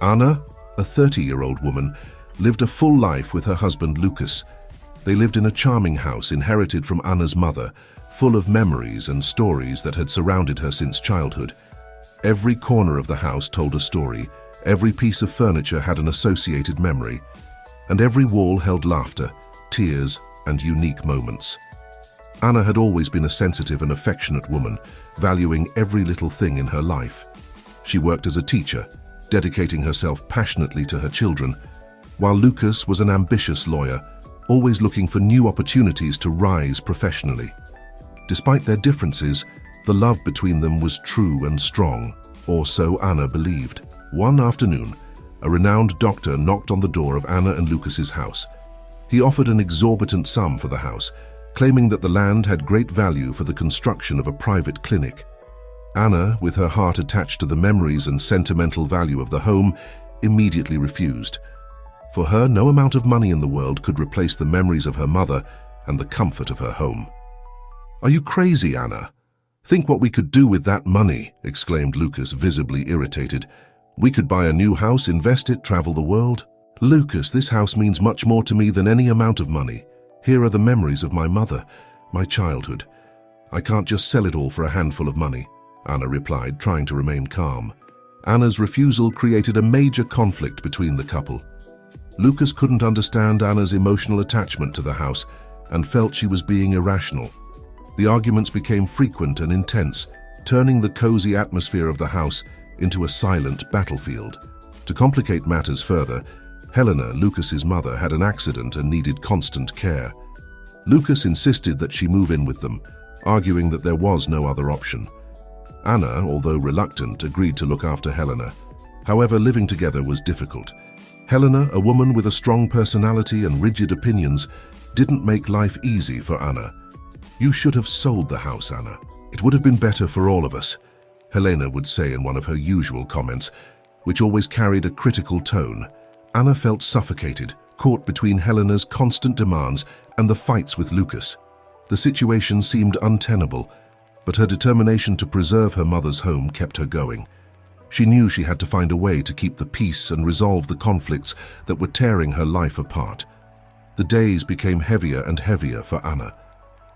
Anna, a 30-year-old woman, lived a full life with her husband Lucas. They lived in a charming house inherited from Anna's mother, full of memories and stories that had surrounded her since childhood. Every corner of the house told a story, every piece of furniture had an associated memory, and every wall held laughter, tears, and unique moments. Anna had always been a sensitive and affectionate woman, valuing every little thing in her life. She worked as a teacher, dedicating herself passionately to her children, while Lucas was an ambitious lawyer, always looking for new opportunities to rise professionally. Despite their differences, the love between them was true and strong, or so Anna believed. One afternoon, a renowned doctor knocked on the door of Anna and Lucas's house. He offered an exorbitant sum for the house, claiming that the land had great value for the construction of a private clinic. Anna, with her heart attached to the memories and sentimental value of the home, immediately refused. For her, no amount of money in the world could replace the memories of her mother and the comfort of her home. "Are you crazy, Anna? Think what we could do with that money," exclaimed Lucas, visibly irritated. "We could buy a new house, invest it, travel the world." "Lucas, this house means much more to me than any amount of money. Here are the memories of my mother, my childhood. I can't just sell it all for a handful of money," Anna replied, trying to remain calm. Anna's refusal created a major conflict between the couple. Lucas couldn't understand Anna's emotional attachment to the house and felt she was being irrational. The arguments became frequent and intense, turning the cozy atmosphere of the house into a silent battlefield. To complicate matters further, Helena, Lucas's mother, had an accident and needed constant care. Lucas insisted that she move in with them, arguing that there was no other option. Anna, although reluctant, agreed to look after Helena. However, living together was difficult. Helena, a woman with a strong personality and rigid opinions, didn't make life easy for Anna. "You should have sold the house, Anna. It would have been better for all of us," Helena would say in one of her usual comments, which always carried a critical tone. Anna felt suffocated, caught between Helena's constant demands and the fights with Lucas. The situation seemed untenable, but her determination to preserve her mother's home kept her going. She knew she had to find a way to keep the peace and resolve the conflicts that were tearing her life apart. The days became heavier and heavier for Anna.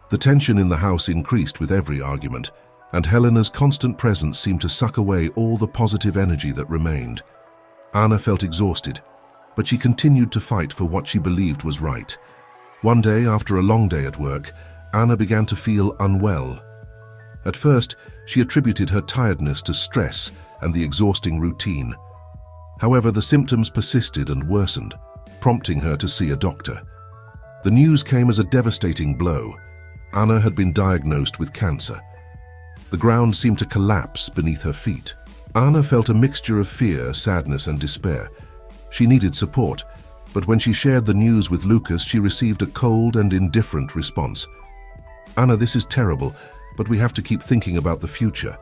The tension in the house increased with every argument, and Helena's constant presence seemed to suck away all the positive energy that remained. Anna felt exhausted, but she continued to fight for what she believed was right. One day, after a long day at work, Anna began to feel unwell. At first, she attributed her tiredness to stress and the exhausting routine. However, the symptoms persisted and worsened, prompting her to see a doctor. The news came as a devastating blow. Anna had been diagnosed with cancer. The ground seemed to collapse beneath her feet. Anna felt a mixture of fear, sadness, and despair. She needed support, but when she shared the news with Lucas, she received a cold and indifferent response. "Anna, this is terrible, but we have to keep thinking about the future.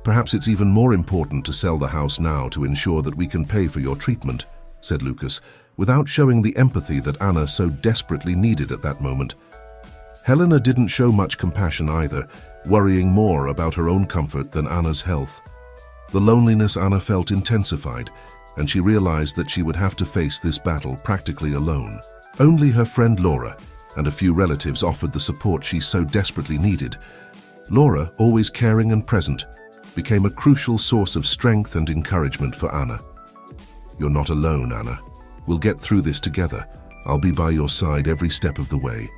Perhaps it's even more important to sell the house now to ensure that we can pay for your treatment," said Lucas, without showing the empathy that Anna so desperately needed at that moment. Helena didn't show much compassion either, worrying more about her own comfort than Anna's health. The loneliness Anna felt intensified, and she realized that she would have to face this battle practically alone. Only her friend Laura and a few relatives offered the support she so desperately needed. Laura, always caring and present, became a crucial source of strength and encouragement for Anna. "You're not alone, Anna. We'll get through this together. I'll be by your side every step of the way,"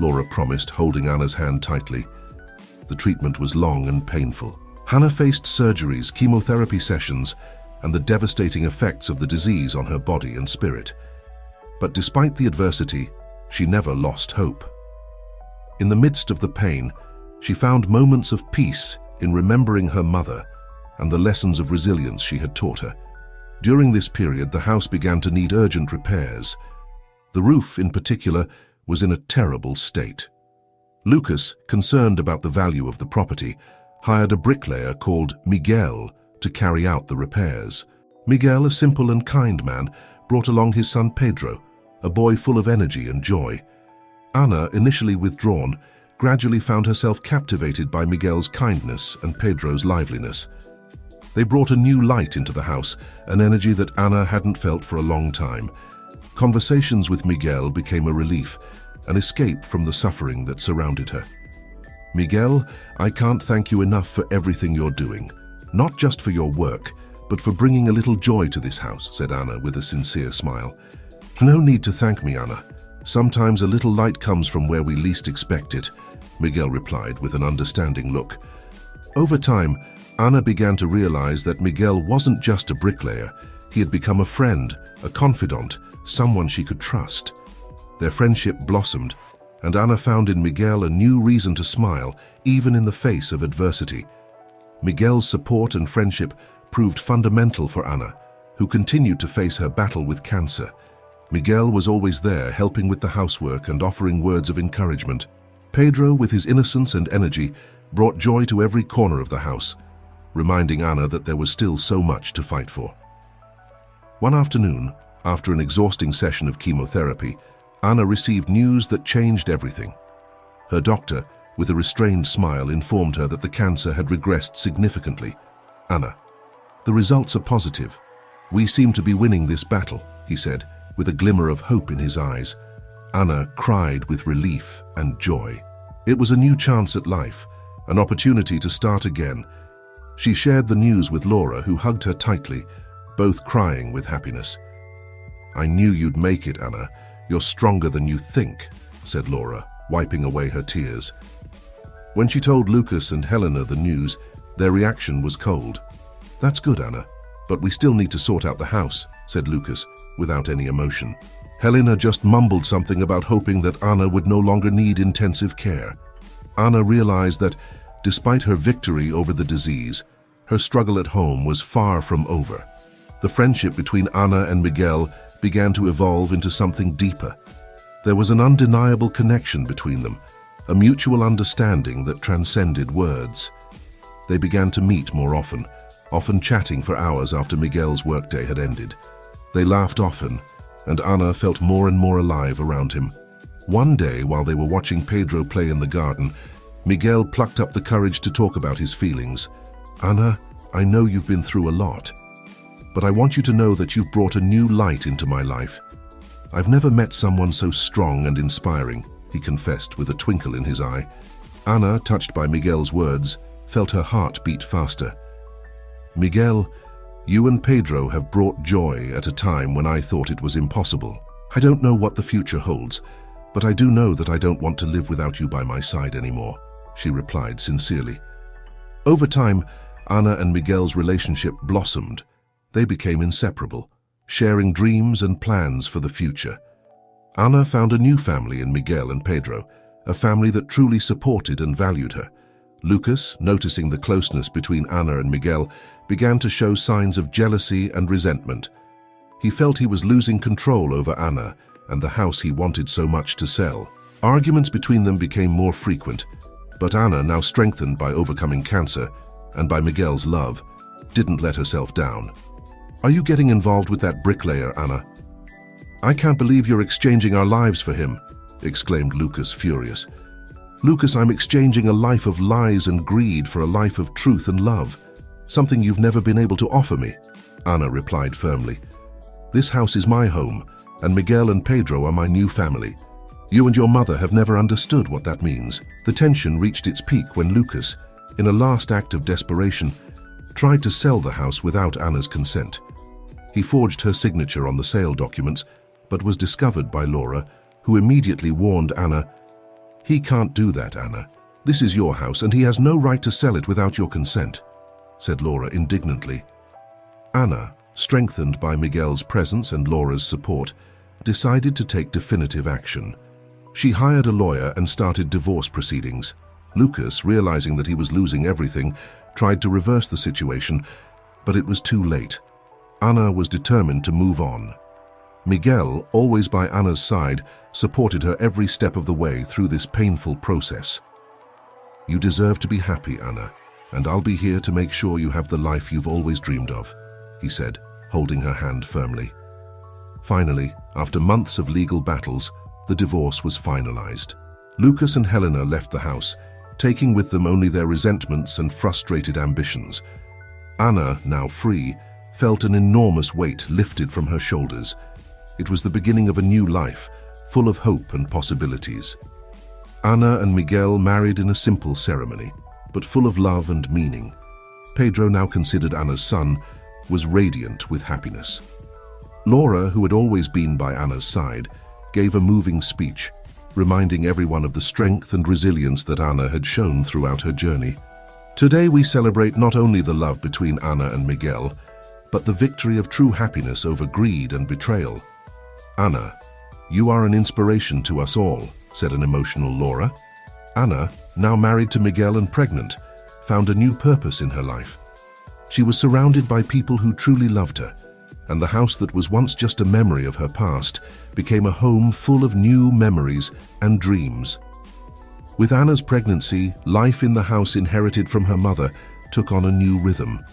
Laura promised, holding Anna's hand tightly. The treatment was long and painful. Hannah faced surgeries, chemotherapy sessions, and the devastating effects of the disease on her body and spirit. But despite the adversity, she never lost hope. In the midst of the pain, she found moments of peace in remembering her mother and the lessons of resilience she had taught her. During this period, the house began to need urgent repairs. The roof, in particular, was in a terrible state. Lucas, concerned about the value of the property, hired a bricklayer called Miguel to carry out the repairs. Miguel, a simple and kind man, brought along his son Pedro, a boy full of energy and joy. Anna, initially withdrawn, gradually found herself captivated by Miguel's kindness and Pedro's liveliness. They brought a new light into the house, an energy that Ana hadn't felt for a long time. Conversations with Miguel became a relief, an escape from the suffering that surrounded her. "Miguel, I can't thank you enough for everything you're doing. Not just for your work, but for bringing a little joy to this house," said Ana with a sincere smile. "No need to thank me, Ana. Sometimes a little light comes from where we least expect it," Miguel replied with an understanding look. Over time, Ana began to realize that Miguel wasn't just a bricklayer. He had become a friend, a confidant, someone she could trust. Their friendship blossomed, and Ana found in Miguel a new reason to smile, even in the face of adversity. Miguel's support and friendship proved fundamental for Ana, who continued to face her battle with cancer. Miguel was always there, helping with the housework and offering words of encouragement. Pedro, with his innocence and energy, brought joy to every corner of the house, reminding Ana that there was still so much to fight for. One afternoon, after an exhausting session of chemotherapy, Ana received news that changed everything. Her doctor, with a restrained smile, informed her that the cancer had regressed significantly. "Ana, the results are positive. We seem to be winning this battle," he said, with a glimmer of hope in his eyes. Ana cried with relief and joy. It was a new chance at life, an opportunity to start again. She shared the news with Laura, who hugged her tightly, both crying with happiness. "I knew you'd make it, Ana. You're stronger than you think," said Laura, wiping away her tears. When she told Lucas and Helena the news, their reaction was cold. "That's good, Ana, but we still need to sort out the house," said Lucas, without any emotion. Helena just mumbled something about hoping that Ana would no longer need intensive care. Ana realized that, despite her victory over the disease, her struggle at home was far from over. The friendship between Ana and Miguel began to evolve into something deeper. There was an undeniable connection between them, a mutual understanding that transcended words. They began to meet more often chatting for hours after Miguel's workday had ended. They laughed often, and Ana felt more and more alive around him. One day, while they were watching Pedro play in the garden, Miguel plucked up the courage to talk about his feelings. "Ana, I know you've been through a lot, but I want you to know that you've brought a new light into my life. I've never met someone so strong and inspiring," he confessed with a twinkle in his eye. Ana, touched by Miguel's words, felt her heart beat faster. "Miguel, you and Pedro have brought joy at a time when I thought it was impossible. I don't know what the future holds, but I do know that I don't want to live without you by my side anymore," she replied sincerely. Over time, Ana and Miguel's relationship blossomed. They became inseparable, sharing dreams and plans for the future. Ana found a new family in Miguel and Pedro, a family that truly supported and valued her. Lucas, noticing the closeness between Ana and Miguel, began to show signs of jealousy and resentment. He felt he was losing control over Ana and the house he wanted so much to sell. Arguments between them became more frequent, but Ana, now strengthened by overcoming cancer and by Miguel's love, didn't let herself down. "Are you getting involved with that bricklayer, Ana? I can't believe you're exchanging our lives for him," exclaimed Lucas, furious. "Lucas, I'm exchanging a life of lies and greed for a life of truth and love, something you've never been able to offer me," Ana replied firmly. "This house is my home, and Miguel and Pedro are my new family. You and your mother have never understood what that means." The tension reached its peak when Lucas, in a last act of desperation, tried to sell the house without Ana's consent. He forged her signature on the sale documents, but was discovered by Laura, who immediately warned Ana, "He can't do that, Ana. This is your house, and he has no right to sell it without your consent," said Laura indignantly. Ana, strengthened by Miguel's presence and Laura's support, decided to take definitive action. She hired a lawyer and started divorce proceedings. Lucas, realizing that he was losing everything, tried to reverse the situation, but it was too late. Ana was determined to move on. Miguel, always by Ana's side, supported her every step of the way through this painful process. "You deserve to be happy, Ana, and I'll be here to make sure you have the life you've always dreamed of," he said, holding her hand firmly. Finally, after months of legal battles, the divorce was finalized. Lucas and Helena left the house, taking with them only their resentments and frustrated ambitions. Anna, now free, felt an enormous weight lifted from her shoulders. It was the beginning of a new life, full of hope and possibilities. Ana and Miguel married in a simple ceremony, but full of love and meaning. Pedro, now considered Anna's son, was radiant with happiness. Laura, who had always been by Anna's side, gave a moving speech, reminding everyone of the strength and resilience that Anna had shown throughout her journey. Today we celebrate not only the love between Anna and Miguel, but the victory of true happiness over greed and betrayal. Anna, you are an inspiration to us all, said an emotional Laura. Anna, now married to Miguel and pregnant, found a new purpose in her life. She was surrounded by people who truly loved her, and the house that was once just a memory of her past became a home full of new memories and dreams. With Anna's pregnancy, life in the house inherited from her mother took on a new rhythm.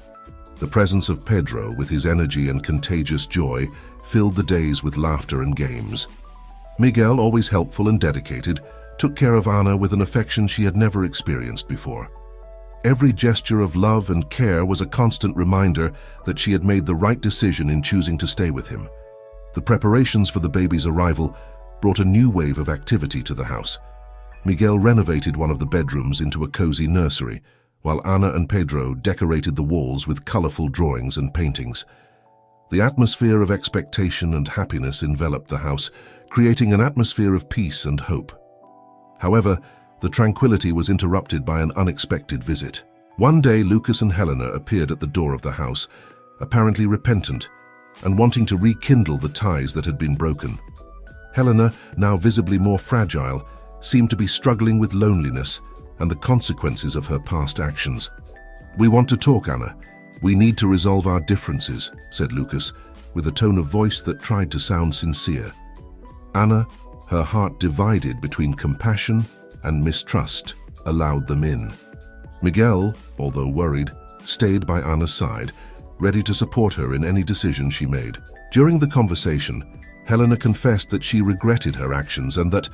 The presence of Pedro, with his energy and contagious joy, filled the days with laughter and games. Miguel, always helpful and dedicated, took care of Anna with an affection she had never experienced before. Every gesture of love and care was a constant reminder that she had made the right decision in choosing to stay with him. The preparations for the baby's arrival brought a new wave of activity to the house. Miguel renovated one of the bedrooms into a cozy nursery, while Anna and Pedro decorated the walls with colorful drawings and paintings. The atmosphere of expectation and happiness enveloped the house, creating an atmosphere of peace and hope. However, the tranquility was interrupted by an unexpected visit. One day, Lucas and Helena appeared at the door of the house, apparently repentant and wanting to rekindle the ties that had been broken. Helena, now visibly more fragile, seemed to be struggling with loneliness and the consequences of her past actions. "We want to talk, Anna. We need to resolve our differences," said Lucas, with a tone of voice that tried to sound sincere. Anna, her heart divided between compassion and mistrust, allowed them in. Miguel, although worried, stayed by Anna's side, ready to support her in any decision she made. During the conversation, Helena confessed that she regretted her actions and that,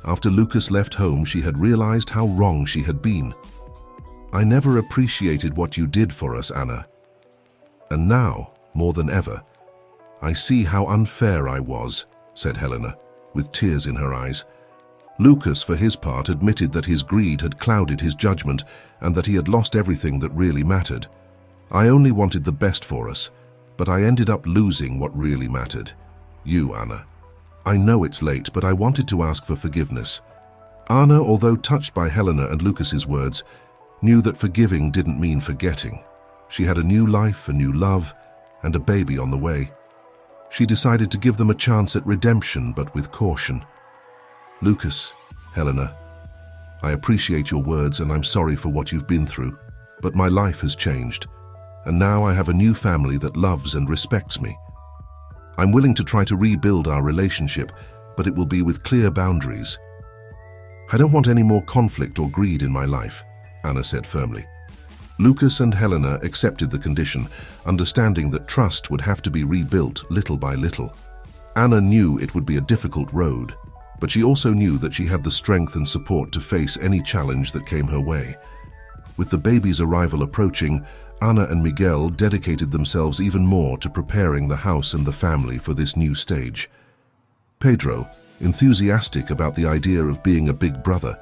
after Lucas left home, she had realized how wrong she had been. "I never appreciated what you did for us, Anna. And now, more than ever, I see how unfair I was," said Helena, with tears in her eyes. Lucas, for his part, admitted that his greed had clouded his judgment and that he had lost everything that really mattered. "I only wanted the best for us, but I ended up losing what really mattered. You, Anna. I know it's late, but I wanted to ask for forgiveness." Anna, although touched by Helena and Lucas's words, knew that forgiving didn't mean forgetting. She had a new life, a new love, and a baby on the way. She decided to give them a chance at redemption, but with caution. "Lucas, Helena, I appreciate your words and I'm sorry for what you've been through, but my life has changed, and now I have a new family that loves and respects me. I'm willing to try to rebuild our relationship, but it will be with clear boundaries. I don't want any more conflict or greed in my life," Anna said firmly. Lucas and Helena accepted the condition, understanding that trust would have to be rebuilt little by little. Anna knew it would be a difficult road, but she also knew that she had the strength and support to face any challenge that came her way. With the baby's arrival approaching, Anna and Miguel dedicated themselves even more to preparing the house and the family for this new stage. Pedro, enthusiastic about the idea of being a big brother,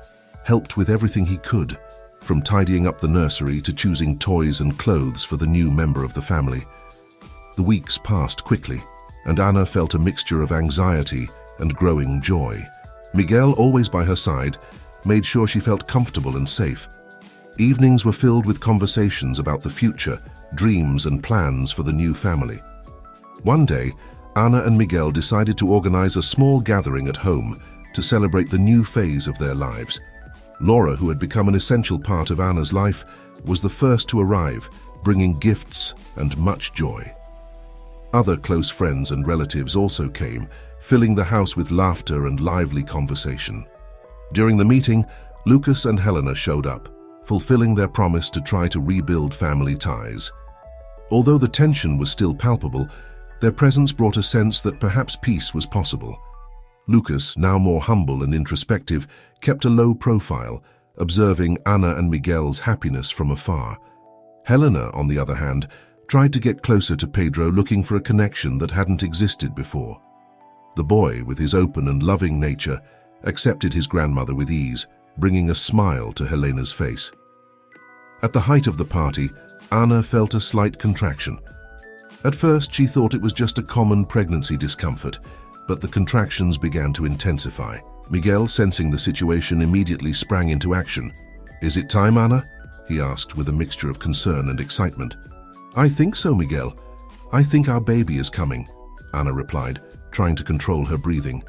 helped with everything he could, from tidying up the nursery to choosing toys and clothes for the new member of the family. The weeks passed quickly, and Anna felt a mixture of anxiety and growing joy. Miguel, always by her side, made sure she felt comfortable and safe. Evenings were filled with conversations about the future, dreams and plans for the new family. One day, Anna and Miguel decided to organize a small gathering at home to celebrate the new phase of their lives. Laura, who had become an essential part of Anna's life, was the first to arrive, bringing gifts and much joy. Other close friends and relatives also came, filling the house with laughter and lively conversation. During the meeting, Lucas and Helena showed up, fulfilling their promise to try to rebuild family ties. Although the tension was still palpable, their presence brought a sense that perhaps peace was possible. Lucas, now more humble and introspective, kept a low profile, observing Anna and Miguel's happiness from afar. Helena, on the other hand, tried to get closer to Pedro, looking for a connection that hadn't existed before. The boy, with his open and loving nature, accepted his grandmother with ease, bringing a smile to Helena's face. At the height of the party, Ana felt a slight contraction. At first, she thought it was just a common pregnancy discomfort, but the contractions began to intensify. Miguel, sensing the situation, immediately sprang into action. "Is it time, Ana?" he asked with a mixture of concern and excitement. "I think so, Miguel. I think our baby is coming," Ana replied, trying to control her breathing.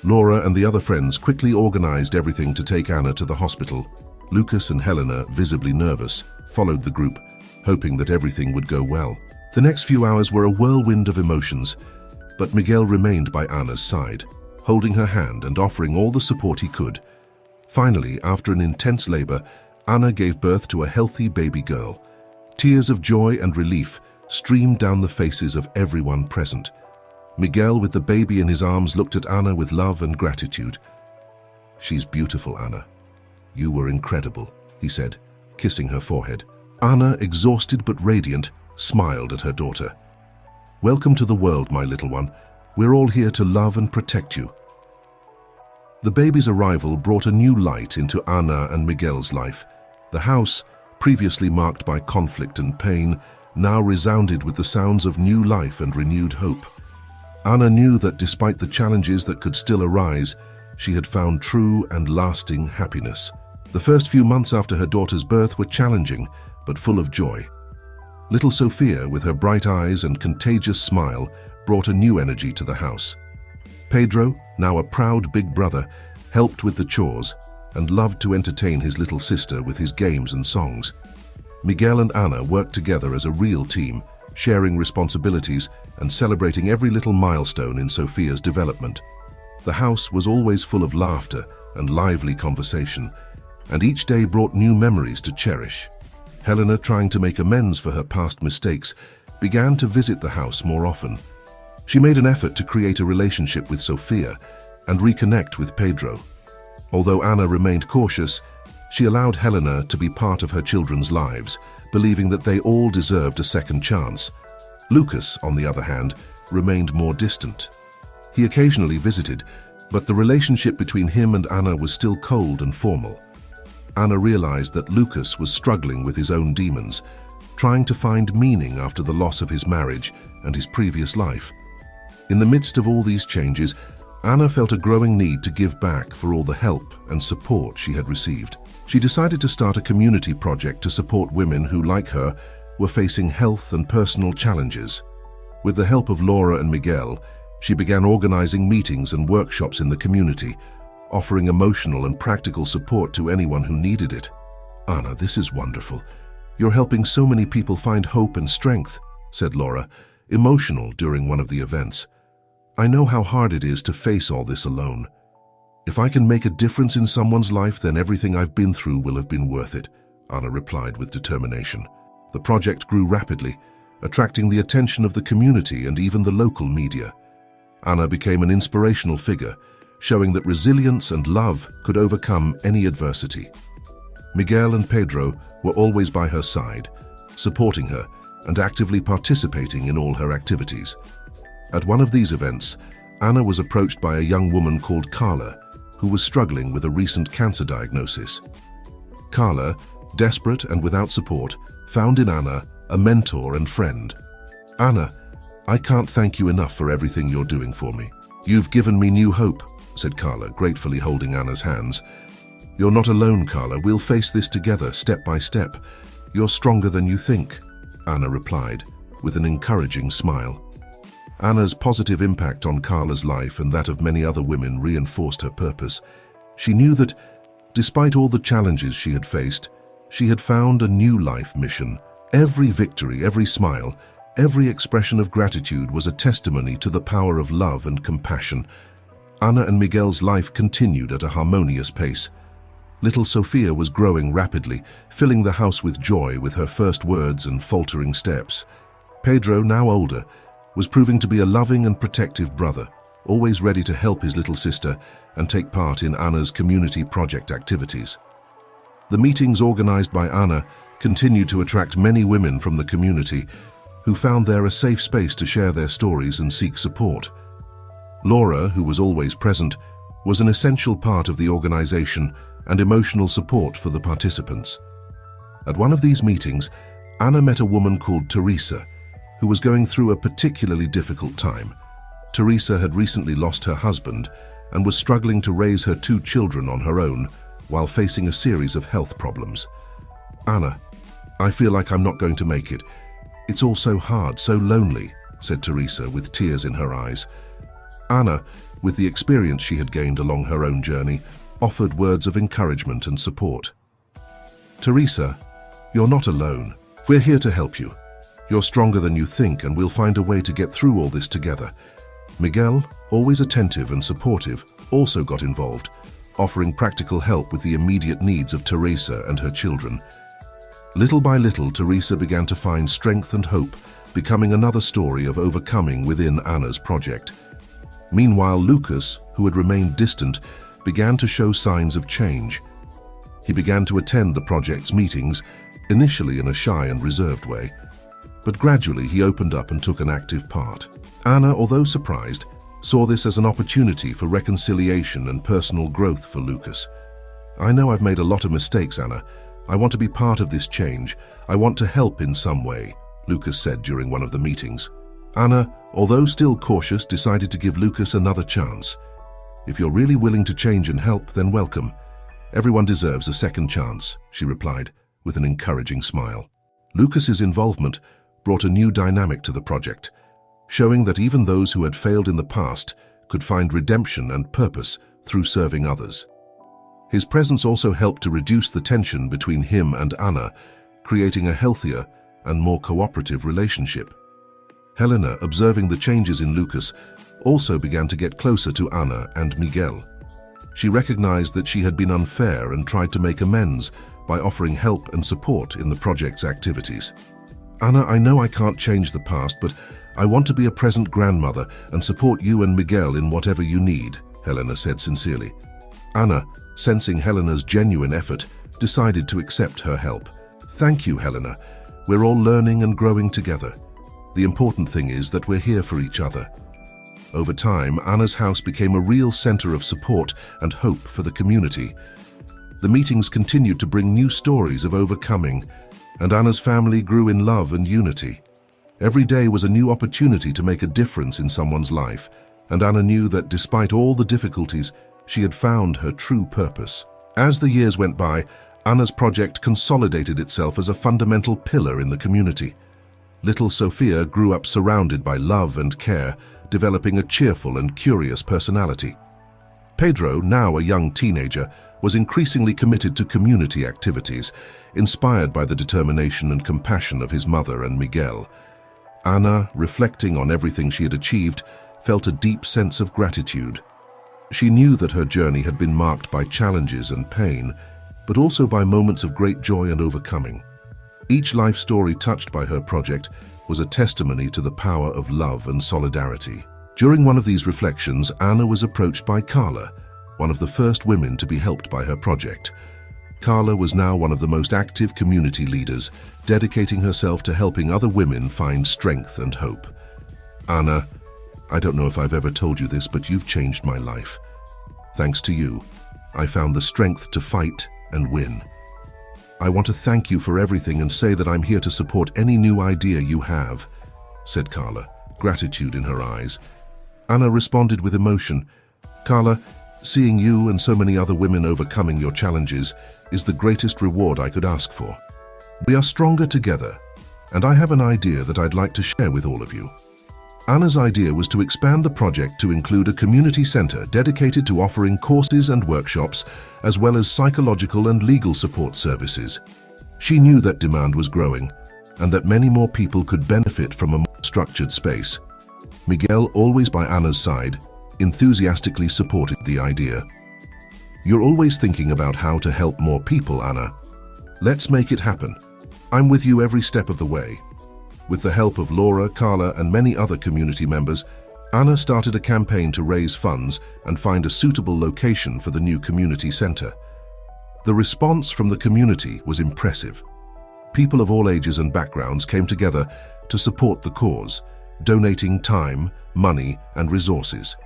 Laura and the other friends quickly organized everything to take Ana to the hospital. Lucas and Helena, visibly nervous, followed the group, hoping that everything would go well. The next few hours were a whirlwind of emotions, but Miguel remained by Ana's side, holding her hand and offering all the support he could. Finally, after an intense labor, Ana gave birth to a healthy baby girl. Tears of joy and relief streamed down the faces of everyone present. Miguel, with the baby in his arms, looked at Ana with love and gratitude. "She's beautiful, Ana. You were incredible," he said, kissing her forehead. Ana, exhausted but radiant, smiled at her daughter. "Welcome to the world, my little one. We're all here to love and protect you." The baby's arrival brought a new light into Ana and Miguel's life. The house, previously marked by conflict and pain, now resounded with the sounds of new life and renewed hope. Ana knew that despite the challenges that could still arise, she had found true and lasting happiness. The first few months after her daughter's birth were challenging, but full of joy. Little Sophia, with her bright eyes and contagious smile, brought a new energy to the house. Pedro, now a proud big brother, helped with the chores and loved to entertain his little sister with his games and songs. Miguel and Ana worked together as a real team, sharing responsibilities and celebrating every little milestone in Sophia's development. The house was always full of laughter and lively conversation, and each day brought new memories to cherish. Helena, trying to make amends for her past mistakes, began to visit the house more often. She made an effort to create a relationship with Sophia and reconnect with Pedro. Although Ana remained cautious, she allowed Helena to be part of her children's lives, believing that they all deserved a second chance. Lucas, on the other hand, remained more distant. He occasionally visited, but the relationship between him and Ana was still cold and formal. Ana realized that Lucas was struggling with his own demons, trying to find meaning after the loss of his marriage and his previous life. In the midst of all these changes, Ana felt a growing need to give back for all the help and support she had received. She decided to start a community project to support women who, like her, were facing health and personal challenges. With the help of Laura and Miguel, she began organizing meetings and workshops in the community, offering emotional and practical support to anyone who needed it. "Ana, this is wonderful. You're helping so many people find hope and strength," said Laura, emotional during one of the events. "I know how hard it is to face all this alone. If I can make a difference in someone's life, then everything I've been through will have been worth it," Ana replied with determination. The project grew rapidly, attracting the attention of the community and even the local media. Ana became an inspirational figure, showing that resilience and love could overcome any adversity. Miguel and Pedro were always by her side, supporting her and actively participating in all her activities. At one of these events, Ana was approached by a young woman called Carla, who was struggling with a recent cancer diagnosis. Carla, desperate and without support, found in Ana a mentor and friend. "Ana, I can't thank you enough for everything you're doing for me. You've given me new hope," said Carla, gratefully holding Ana's hands. "You're not alone, Carla. We'll face this together, step by step. You're stronger than you think," Ana replied, with an encouraging smile. Ana's positive impact on Carla's life and that of many other women reinforced her purpose. She knew that, despite all the challenges she had faced, she had found a new life mission. Every victory, every smile, every expression of gratitude was a testimony to the power of love and compassion. Ana and Miguel's life continued at a harmonious pace. Little Sophia was growing rapidly, filling the house with joy with her first words and faltering steps. Pedro, now older, was proving to be a loving and protective brother, always ready to help his little sister and take part in Ana's community project activities. The meetings organized by Ana continued to attract many women from the community who found there a safe space to share their stories and seek support. Laura, who was always present, was an essential part of the organization and emotional support for the participants. At one of these meetings, Anna met a woman called Teresa, who was going through a particularly difficult time. Teresa had recently lost her husband and was struggling to raise her 2 children on her own while facing a series of health problems. "Anna, I feel like I'm not going to make it. It's all so hard, so lonely," said Teresa with tears in her eyes. Anna, with the experience she had gained along her own journey, offered words of encouragement and support. "Teresa, you're not alone. We're here to help you. You're stronger than you think, and we'll find a way to get through all this together." Miguel, always attentive and supportive, also got involved, offering practical help with the immediate needs of Teresa and her children. Little by little, Teresa began to find strength and hope, becoming another story of overcoming within Anna's project. Meanwhile, Lucas, who had remained distant, began to show signs of change. He began to attend the project's meetings, initially in a shy and reserved way, but gradually he opened up and took an active part. Anna, although surprised, saw this as an opportunity for reconciliation and personal growth for Lucas. "I know I've made a lot of mistakes, Anna. I want to be part of this change. I want to help in some way," Lucas said during one of the meetings. Anna, although still cautious, decided to give Lucas another chance. "If you're really willing to change and help, then welcome. Everyone deserves a second chance," she replied with an encouraging smile. Lucas's involvement brought a new dynamic to the project, showing that even those who had failed in the past could find redemption and purpose through serving others. His presence also helped to reduce the tension between him and Anna, creating a healthier and more cooperative relationship. Helena, observing the changes in Lucas, also began to get closer to Anna and Miguel. She recognized that she had been unfair and tried to make amends by offering help and support in the project's activities. "Anna, I know I can't change the past, but I want to be a present grandmother and support you and Miguel in whatever you need," Helena said sincerely. Anna, sensing Helena's genuine effort, decided to accept her help. "Thank you, Helena. We're all learning and growing together. The important thing is that we're here for each other." Over time, Anna's house became a real center of support and hope for the community. The meetings continued to bring new stories of overcoming, and Anna's family grew in love and unity. Every day was a new opportunity to make a difference in someone's life, and Anna knew that despite all the difficulties, she had found her true purpose. As the years went by, Anna's project consolidated itself as a fundamental pillar in the community. Little Sophia grew up surrounded by love and care, developing a cheerful and curious personality. Pedro, now a young teenager, was increasingly committed to community activities, inspired by the determination and compassion of his mother and Miguel. Anna, reflecting on everything she had achieved, felt a deep sense of gratitude. She knew that her journey had been marked by challenges and pain, but also by moments of great joy and overcoming. Each life story touched by her project was a testimony to the power of love and solidarity. During one of these reflections, Anna was approached by Carla, one of the first women to be helped by her project. Carla was now one of the most active community leaders, dedicating herself to helping other women find strength and hope. "Anna, I don't know if I've ever told you this, but you've changed my life. Thanks to you, I found the strength to fight and win. I want to thank you for everything and say that I'm here to support any new idea you have," said Carla, gratitude in her eyes. Anna responded with emotion. "Carla, seeing you and so many other women overcoming your challenges is the greatest reward I could ask for. We are stronger together, and I have an idea that I'd like to share with all of you." Anna's idea was to expand the project to include a community center dedicated to offering courses and workshops, as well as psychological and legal support services. She knew that demand was growing, and that many more people could benefit from a more structured space. Miguel, always by Anna's side, enthusiastically supported the idea. "You're always thinking about how to help more people, Anna. Let's make it happen. I'm with you every step of the way." With the help of Laura, Carla, and many other community members, Anna started a campaign to raise funds and find a suitable location for the new community center. The response from the community was impressive. People of all ages and backgrounds came together to support the cause, donating time, money, and resources.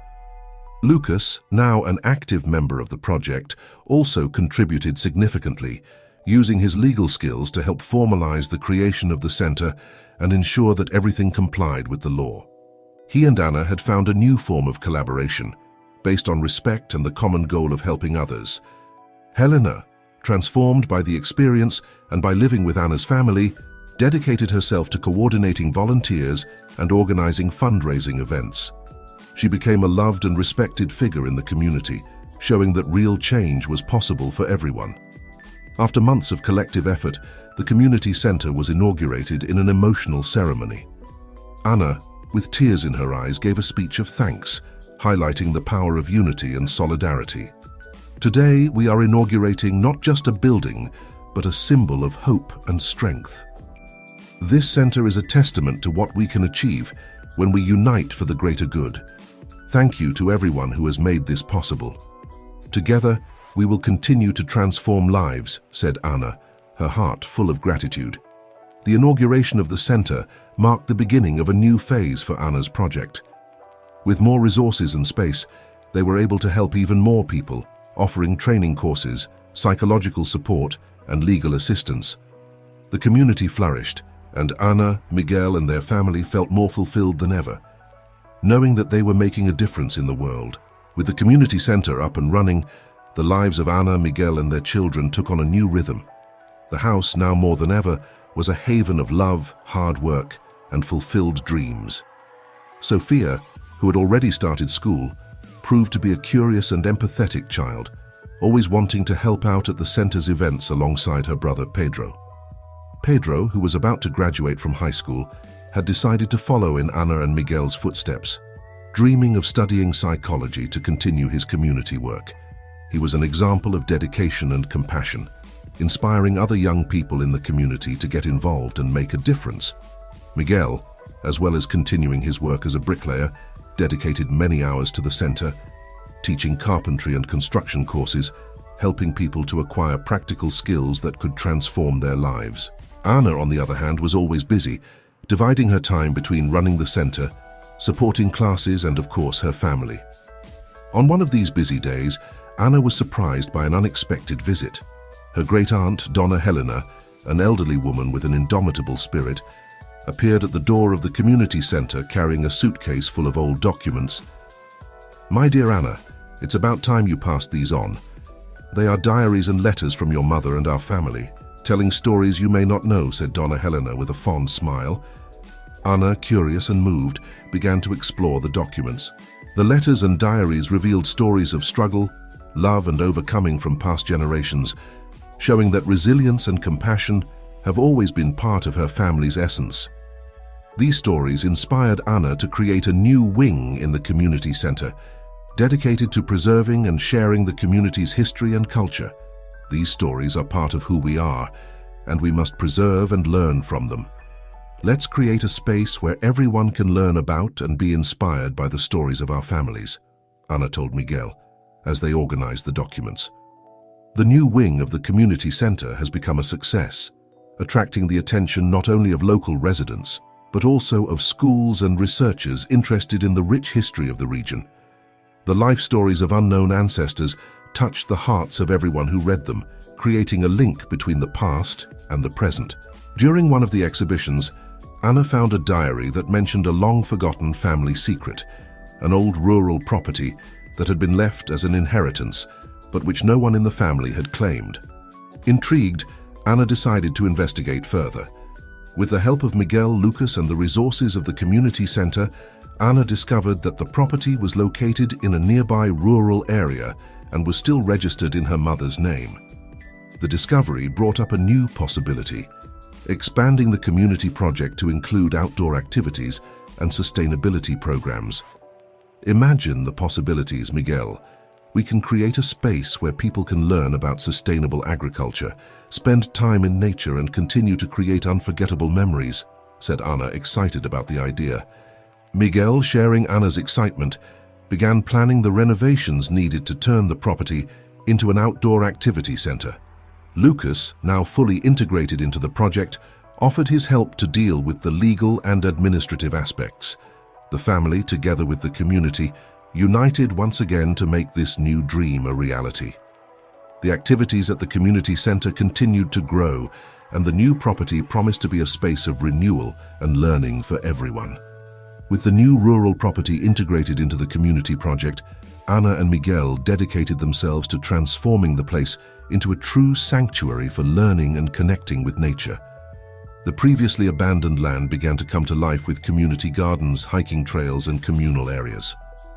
Lucas, now an active member of the project, also contributed significantly, using his legal skills to help formalize the creation of the center and ensure that everything complied with the law. He and Anna had found a new form of collaboration, based on respect and the common goal of helping others. Helena, transformed by the experience and by living with Anna's family, dedicated herself to coordinating volunteers and organizing fundraising events. She became a loved and respected figure in the community, showing that real change was possible for everyone. After months of collective effort, the community center was inaugurated in an emotional ceremony. Anna, with tears in her eyes, gave a speech of thanks, highlighting the power of unity and solidarity. Today, we are inaugurating not just a building, but a symbol of hope and strength. This center is a testament to what we can achieve when we unite for the greater good. Thank you to everyone who has made this possible. Together, we will continue to transform lives, said Anna, her heart full of gratitude. The inauguration of the center marked the beginning of a new phase for Anna's project. With more resources and space, they were able to help even more people, offering training courses, psychological support, and legal assistance. The community flourished, and Anna, Miguel, and their family felt more fulfilled than ever, knowing that they were making a difference in the world. With the community center up and running, the lives of Anna, Miguel, and their children took on a new rhythm. The house, now more than ever, was a haven of love, hard work, and fulfilled dreams. Sophia, who had already started school, proved to be a curious and empathetic child, always wanting to help out at the center's events alongside her brother Pedro. Pedro, who was about to graduate from high school, had decided to follow in Anna and Miguel's footsteps, dreaming of studying psychology to continue his community work. He was an example of dedication and compassion, inspiring other young people in the community to get involved and make a difference. Miguel, as well as continuing his work as a bricklayer, dedicated many hours to the center, teaching carpentry and construction courses, helping people to acquire practical skills that could transform their lives. Anna, on the other hand, was always busy, dividing her time between running the center, supporting classes, and of course her family. On one of these busy days, Anna was surprised by an unexpected visit. Her great-aunt, Donna Helena, an elderly woman with an indomitable spirit, appeared at the door of the community center carrying a suitcase full of old documents. "My dear Anna, it's about time you passed these on. They are diaries and letters from your mother and our family, telling stories you may not know," said Donna Helena with a fond smile. Anna, curious and moved, began to explore the documents. The letters and diaries revealed stories of struggle, love, and overcoming from past generations, showing that resilience and compassion have always been part of her family's essence. These stories inspired Anna to create a new wing in the community center, dedicated to preserving and sharing the community's history and culture. These stories are part of who we are, and we must preserve and learn from them. Let's create a space where everyone can learn about and be inspired by the stories of our families, Anna told Miguel, as they organized the documents. The new wing of the community center has become a success, attracting the attention not only of local residents, but also of schools and researchers interested in the rich history of the region. The life stories of unknown ancestors touched the hearts of everyone who read them, creating a link between the past and the present. During one of the exhibitions, Anna found a diary that mentioned a long-forgotten family secret, an old rural property that had been left as an inheritance, but which no one in the family had claimed. Intrigued, Anna decided to investigate further. With the help of Miguel, Lucas, and the resources of the community center, Anna discovered that the property was located in a nearby rural area and was still registered in her mother's name. The discovery brought up a new possibility, expanding the community project to include outdoor activities and sustainability programs. Imagine the possibilities, Miguel. We can create a space where people can learn about sustainable agriculture, spend time in nature, and continue to create unforgettable memories, said Anna, excited about the idea. Miguel, sharing Anna's excitement, began planning the renovations needed to turn the property into an outdoor activity center. Lucas, now fully integrated into the project, offered his help to deal with the legal and administrative aspects. The family, together with the community, united once again to make this new dream a reality. The activities at the community center continued to grow, and the new property promised to be a space of renewal and learning for everyone. With the new rural property integrated into the community project, Ana and Miguel dedicated themselves to transforming the place into a true sanctuary for learning and connecting with nature. The previously abandoned land began to come to life with community gardens, hiking trails, and communal areas.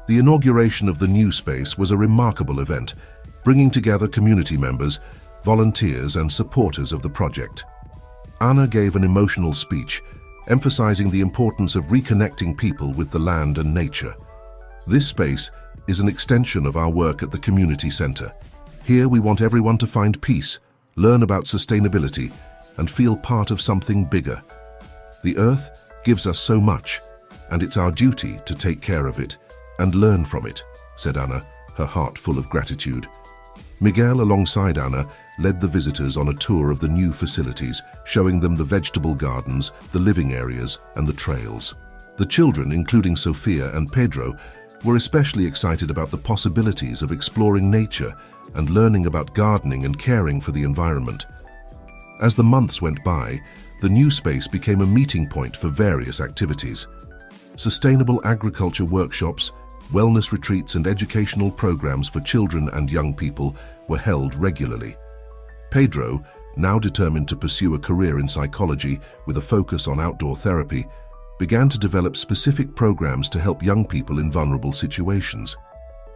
The inauguration of the new space was a remarkable event, bringing together community members, volunteers, and supporters of the project. Ana gave an emotional speech, emphasizing the importance of reconnecting people with the land and nature. This space is an extension of our work at the community center. Here we want everyone to find peace, learn about sustainability, and feel part of something bigger. The earth gives us so much, and it's our duty to take care of it and learn from it, said Ana, her heart full of gratitude. Miguel, alongside Ana, led the visitors on a tour of the new facilities, showing them the vegetable gardens, the living areas, and the trails. The children, including Sofia and Pedro, were especially excited about the possibilities of exploring nature and learning about gardening and caring for the environment. As the months went by, the new space became a meeting point for various activities. Sustainable agriculture workshops, wellness retreats, and educational programs for children and young people were held regularly. Pedro, now determined to pursue a career in psychology with a focus on outdoor therapy, began to develop specific programs to help young people in vulnerable situations.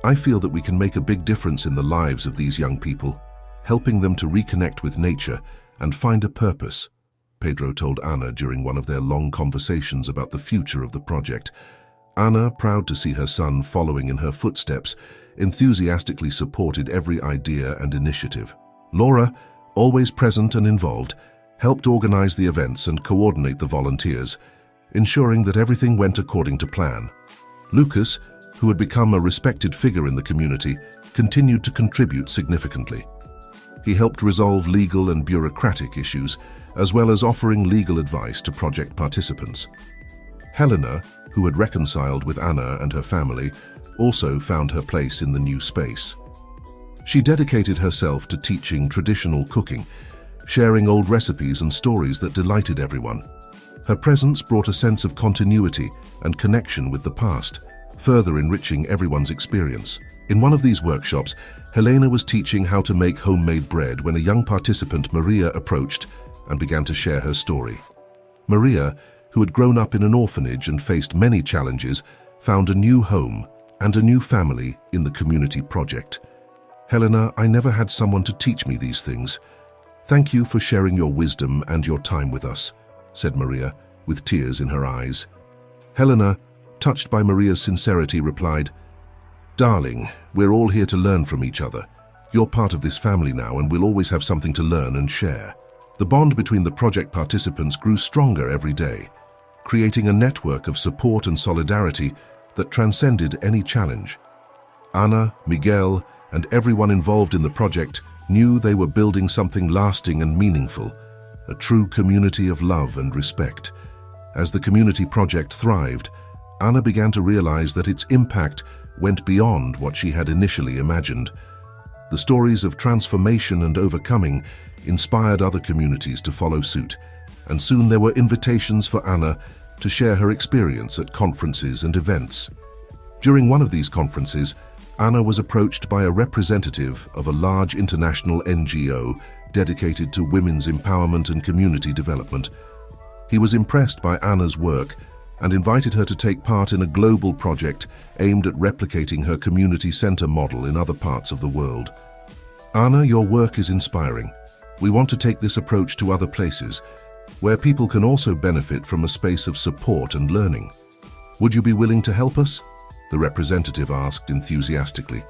I feel that we can make a big difference in the lives of these young people, helping them to reconnect with nature and find a purpose, Pedro told Ana during one of their long conversations about the future of the project. Ana, proud to see her son following in her footsteps, enthusiastically supported every idea and initiative. Laura, always present and involved, helped organize the events and coordinate the volunteers, ensuring that everything went according to plan. Lucas, who had become a respected figure in the community, continued to contribute significantly. He helped resolve legal and bureaucratic issues, as well as offering legal advice to project participants. Helena, who had reconciled with Ana and her family, also found her place in the new space. She dedicated herself to teaching traditional cooking, sharing old recipes and stories that delighted everyone. Her presence brought a sense of continuity and connection with the past, further enriching everyone's experience. In one of these workshops, Helena was teaching how to make homemade bread when a young participant, Maria, approached and began to share her story. Maria, who had grown up in an orphanage and faced many challenges, found a new home and a new family in the community project. Helena, I never had someone to teach me these things. Thank you for sharing your wisdom and your time with us, said Maria, with tears in her eyes. Helena, touched by Maria's sincerity, replied, Darling, we're all here to learn from each other. You're part of this family now, and we'll always have something to learn and share. The bond between the project participants grew stronger every day, creating a network of support and solidarity that transcended any challenge. Ana, Miguel, and everyone involved in the project knew they were building something lasting and meaningful, a true community of love and respect. As the community project thrived, Ana began to realize that its impact went beyond what she had initially imagined. The stories of transformation and overcoming inspired other communities to follow suit, and soon there were invitations for Ana to share her experience at conferences and events. During one of these conferences, Ana was approached by a representative of a large international NGO dedicated to women's empowerment and community development. He was impressed by Ana's work and invited her to take part in a global project aimed at replicating her community center model in other parts of the world. Ana, your work is inspiring. We want to take this approach to other places, where people can also benefit from a space of support and learning. Would you be willing to help us? The representative asked enthusiastically.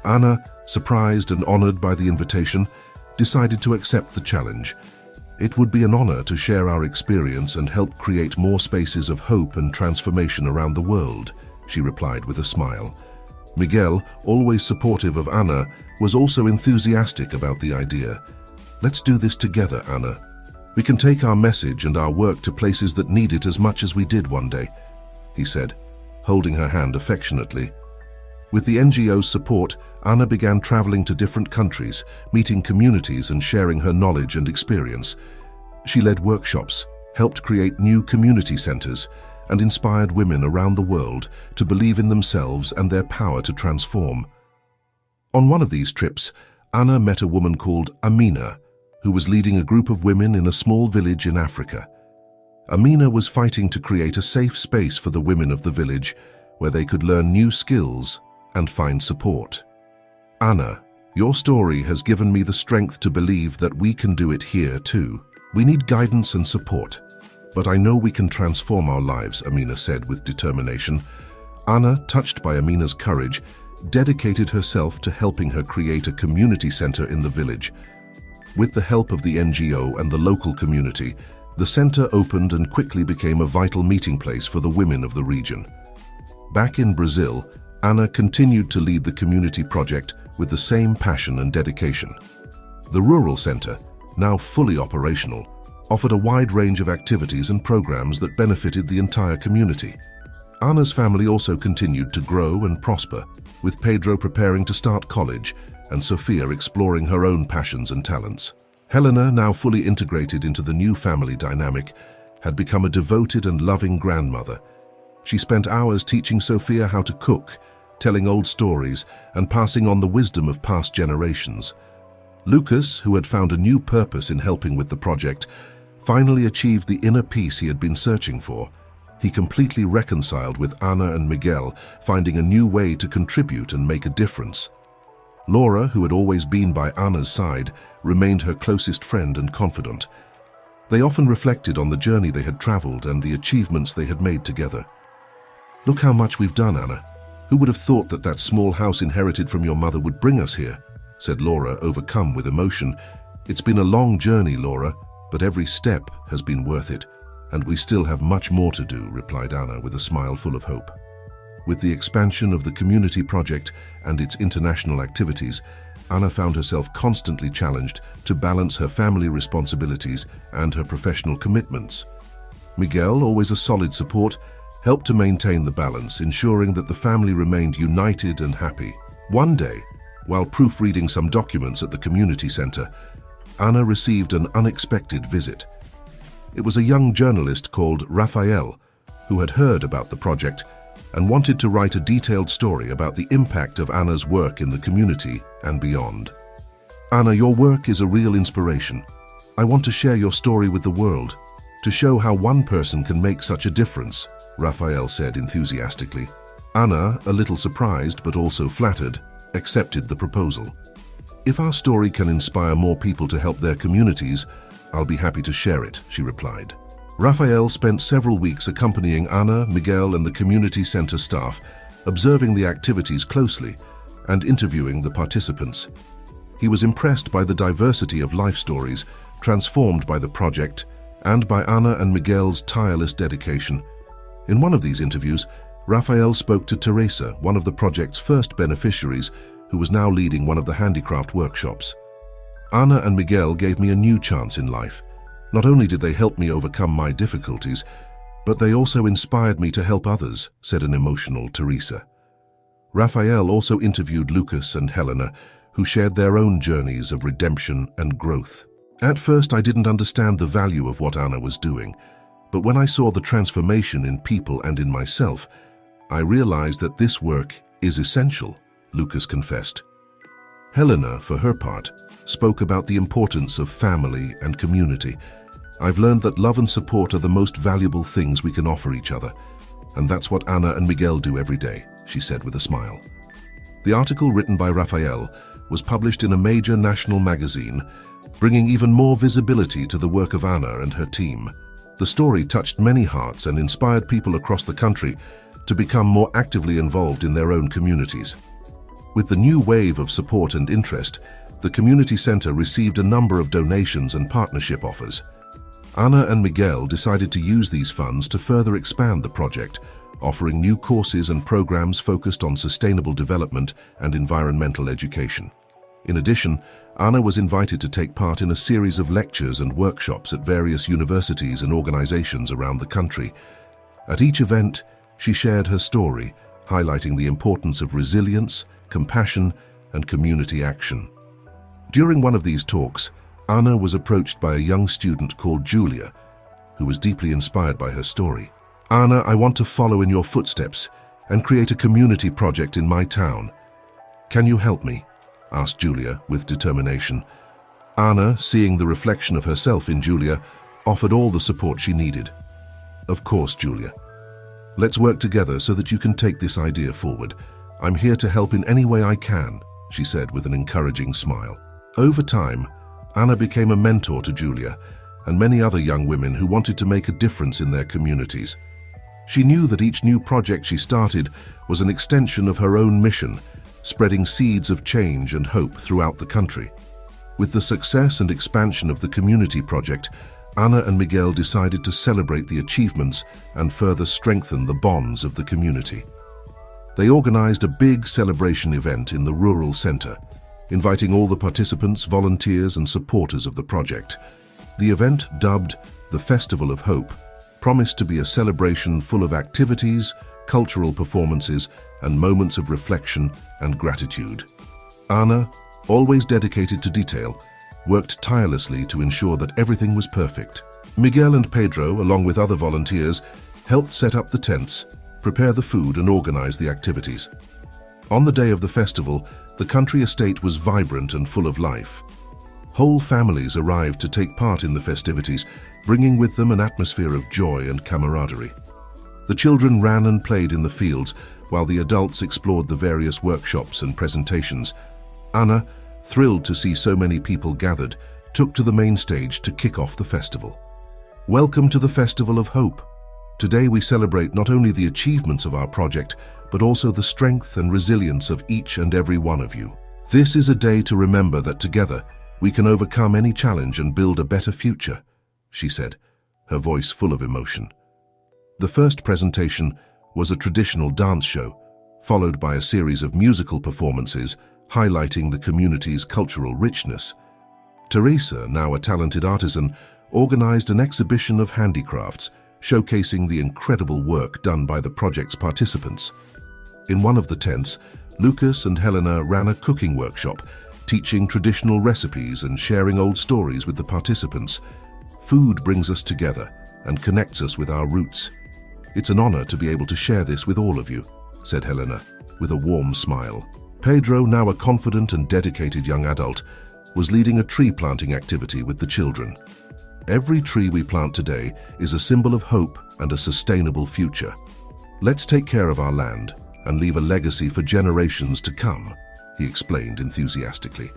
Ana, surprised and honored by the invitation, decided to accept the challenge. It would be an honor to share our experience and help create more spaces of hope and transformation around the world, she replied with a smile. Miguel, always supportive of Ana, was also enthusiastic about the idea. Let's do this together, Anna. We can take our message and our work to places that need it as much as we did one day, he said, holding her hand affectionately. With the NGO's support, Anna began traveling to different countries, meeting communities and sharing her knowledge and experience. She led workshops, helped create new community centers, and inspired women around the world to believe in themselves and their power to transform. On one of these trips, Anna met a woman called Amina, who was leading a group of women in a small village in Africa. Amina was fighting to create a safe space for the women of the village where they could learn new skills and find support. Anna, your story has given me the strength to believe that we can do it here too. We need guidance and support, but I know we can transform our lives, Amina said with determination. Anna, touched by Amina's courage, dedicated herself to helping her create a community center in the village. With the help of the NGO and the local community, the center opened and quickly became a vital meeting place for the women of the region. Back in Brazil, Anna continued to lead the community project with the same passion and dedication. The rural center, now fully operational, offered a wide range of activities and programs that benefited the entire community. Anna's family also continued to grow and prosper, with Pedro preparing to start college and Sofia exploring her own passions and talents. Helena, now fully integrated into the new family dynamic, had become a devoted and loving grandmother. She spent hours teaching Sofia how to cook, telling old stories, and passing on the wisdom of past generations. Lucas, who had found a new purpose in helping with the project, finally achieved the inner peace he had been searching for. He completely reconciled with Anna and Miguel, finding a new way to contribute and make a difference. Laura, who had always been by Anna's side, remained her closest friend and confidant. They often reflected on the journey they had traveled and the achievements they had made together. "Look how much we've done, Anna. Who would have thought that that small house inherited from your mother would bring us here?" said Laura, overcome with emotion. "It's been a long journey, Laura, but every step has been worth it, and we still have much more to do," replied Anna with a smile full of hope. With the expansion of the community project and its international activities, Anna found herself constantly challenged to balance her family responsibilities and her professional commitments. Miguel, always a solid support, helped to maintain the balance, ensuring that the family remained united and happy. One day, while proofreading some documents at the community center, Anna received an unexpected visit. It was a young journalist called Rafael, who had heard about the project and wanted to write a detailed story about the impact of Anna's work in the community and beyond. "Anna, your work is a real inspiration. I want to share your story with the world, to show how one person can make such a difference," Rafael said enthusiastically. Anna, a little surprised but also flattered, accepted the proposal. "If our story can inspire more people to help their communities, I'll be happy to share it," she replied. Rafael spent several weeks accompanying Anna, Miguel, and the community center staff, observing the activities closely and interviewing the participants. He was impressed by the diversity of life stories transformed by the project and by Anna and Miguel's tireless dedication. In one of these interviews, Rafael spoke to Teresa, one of the project's first beneficiaries, who was now leading one of the handicraft workshops. "Anna and Miguel gave me a new chance in life. Not only did they help me overcome my difficulties, but they also inspired me to help others," said an emotional Teresa. Rafael also interviewed Lucas and Helena, who shared their own journeys of redemption and growth. "At first, I didn't understand the value of what Anna was doing, but when I saw the transformation in people and in myself, I realized that this work is essential," Lucas confessed. Helena, for her part, spoke about the importance of family and community. "I've learned that love and support are the most valuable things we can offer each other, and that's what Anna and Miguel do every day," she said with a smile. The article written by Rafael was published in a major national magazine, bringing even more visibility to the work of Anna and her team. The story touched many hearts and inspired people across the country to become more actively involved in their own communities. With the new wave of support and interest, the community center received a number of donations and partnership offers. Anna and Miguel decided to use these funds to further expand the project, offering new courses and programs focused on sustainable development and environmental education. In addition, Anna was invited to take part in a series of lectures and workshops at various universities and organizations around the country. At each event, she shared her story, highlighting the importance of resilience, compassion, and community action. During one of these talks, Anna was approached by a young student called Julia, who was deeply inspired by her story. "Anna, I want to follow in your footsteps and create a community project in my town. Can you help me?" asked Julia with determination. Anna, seeing the reflection of herself in Julia, offered all the support she needed. "Of course, Julia. Let's work together so that you can take this idea forward. I'm here to help in any way I can," she said with an encouraging smile. Over time, Anna became a mentor to Julia and many other young women who wanted to make a difference in their communities. She knew that each new project she started was an extension of her own mission, spreading seeds of change and hope throughout the country. With the success and expansion of the community project, Anna and Miguel decided to celebrate the achievements and further strengthen the bonds of the community. They organized a big celebration event in the rural center, inviting all the participants, volunteers, and supporters of the project. The event, dubbed the Festival of Hope, promised to be a celebration full of activities, cultural performances, and moments of reflection and gratitude. Anna, always dedicated to detail, worked tirelessly to ensure that everything was perfect. Miguel and Pedro, along with other volunteers, helped set up the tents, prepare the food, and organize the activities. On the day of the festival, the country estate was vibrant and full of life. Whole families arrived to take part in the festivities, bringing with them an atmosphere of joy and camaraderie. The children ran and played in the fields, while the adults explored the various workshops and presentations. Anna, thrilled to see so many people gathered, took to the main stage to kick off the festival. "Welcome to the Festival of Hope. Today we celebrate not only the achievements of our project, but also the strength and resilience of each and every one of you. This is a day to remember that together we can overcome any challenge and build a better future," she said, her voice full of emotion. The first presentation was a traditional dance show, followed by a series of musical performances highlighting the community's cultural richness. Teresa, now a talented artisan, organized an exhibition of handicrafts, showcasing the incredible work done by the project's participants. In one of the tents, Lucas and Helena ran a cooking workshop, teaching traditional recipes and sharing old stories with the participants. "Food brings us together and connects us with our roots. It's an honor to be able to share this with all of you," said Helena, with a warm smile. Pedro, now a confident and dedicated young adult, was leading a tree planting activity with the children. "Every tree we plant today is a symbol of hope and a sustainable future. Let's take care of our land and leave a legacy for generations to come," he explained enthusiastically.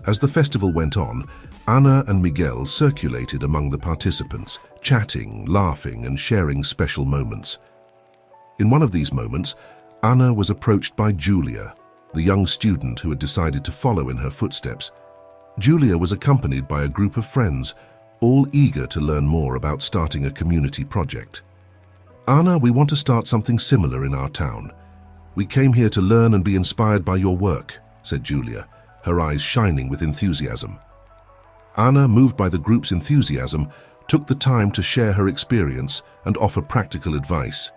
As the festival went on, Anna and Miguel circulated among the participants, chatting, laughing, and sharing special moments. In one of these moments, Anna was approached by Julia, the young student who had decided to follow in her footsteps. Julia was accompanied by a group of friends, all eager to learn more about starting a community project. "Anna, we want to start something similar in our town. We came here to learn and be inspired by your work," said Julia, her eyes shining with enthusiasm. Anna, moved by the group's enthusiasm, took the time to share her experience and offer practical advice.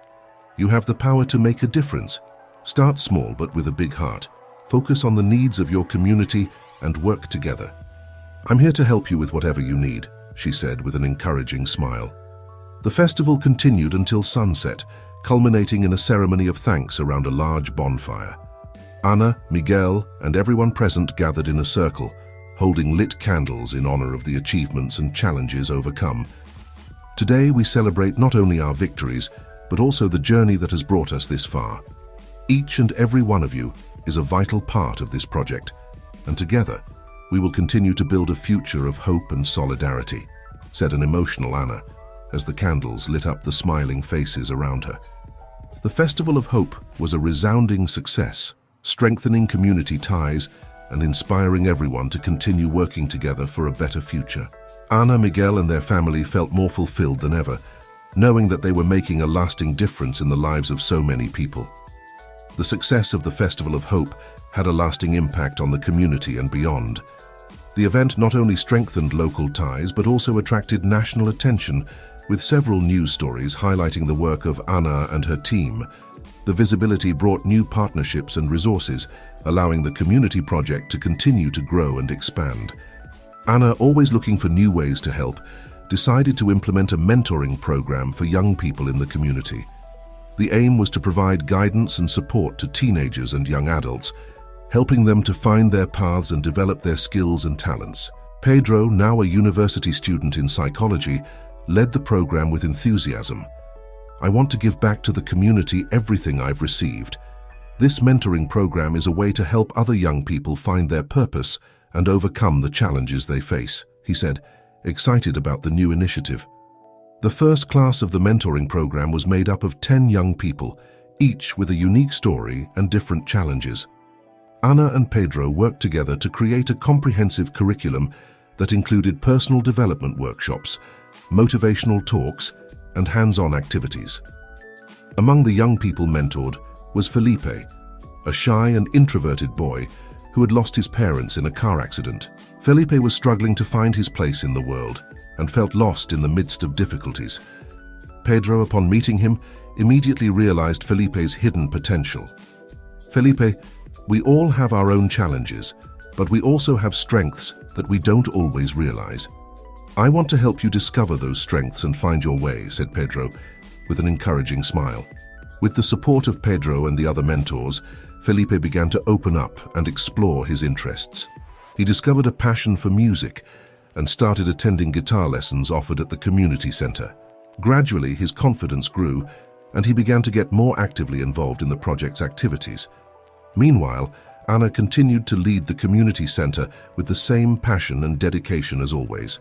"You have the power to make a difference. Start small but with a big heart. Focus on the needs of your community and work together. I'm here to help you with whatever you need," she said with an encouraging smile. The festival continued until sunset, culminating in a ceremony of thanks around a large bonfire. Anna, Miguel, and everyone present gathered in a circle, holding lit candles in honor of the achievements and challenges overcome. Today we celebrate not only our victories, but also the journey that has brought us this far. Each and every one of you is a vital part of this project, and together we will continue to build a future of hope and solidarity," said an emotional Anna, as the candles lit up the smiling faces around her. The Festival of Hope was a resounding success, strengthening community ties and inspiring everyone to continue working together for a better future. Anna, Miguel, and their family felt more fulfilled than ever, knowing that they were making a lasting difference in the lives of so many people. The success of the Festival of Hope had a lasting impact on the community and beyond. The event not only strengthened local ties but also attracted national attention, with several news stories highlighting the work of Anna and her team. The visibility brought new partnerships and resources, allowing the community project to continue to grow and expand. Anna, always looking for new ways to help, decided to implement a mentoring program for young people in the community. The aim was to provide guidance and support to teenagers and young adults, helping them to find their paths and develop their skills and talents. Pedro, now a university student in psychology, led the program with enthusiasm. "I want to give back to the community everything I've received. This mentoring program is a way to help other young people find their purpose and overcome the challenges they face," he said, excited about the new initiative. The first class of the mentoring program was made up of 10 young people, each with a unique story and different challenges. Anna and Pedro worked together to create a comprehensive curriculum that included personal development workshops, motivational talks, and hands-on activities. Among the young people mentored was Felipe, a shy and introverted boy who had lost his parents in a car accident. Felipe was struggling to find his place in the world and felt lost in the midst of difficulties. Pedro, upon meeting him, immediately realized Felipe's hidden potential. "Felipe, we all have our own challenges, but we also have strengths that we don't always realize. I want to help you discover those strengths and find your way," said Pedro, with an encouraging smile. With the support of Pedro and the other mentors, Felipe began to open up and explore his interests. He discovered a passion for music and started attending guitar lessons offered at the community center. Gradually, his confidence grew, and he began to get more actively involved in the project's activities. Meanwhile, Anna continued to lead the community center with the same passion and dedication as always.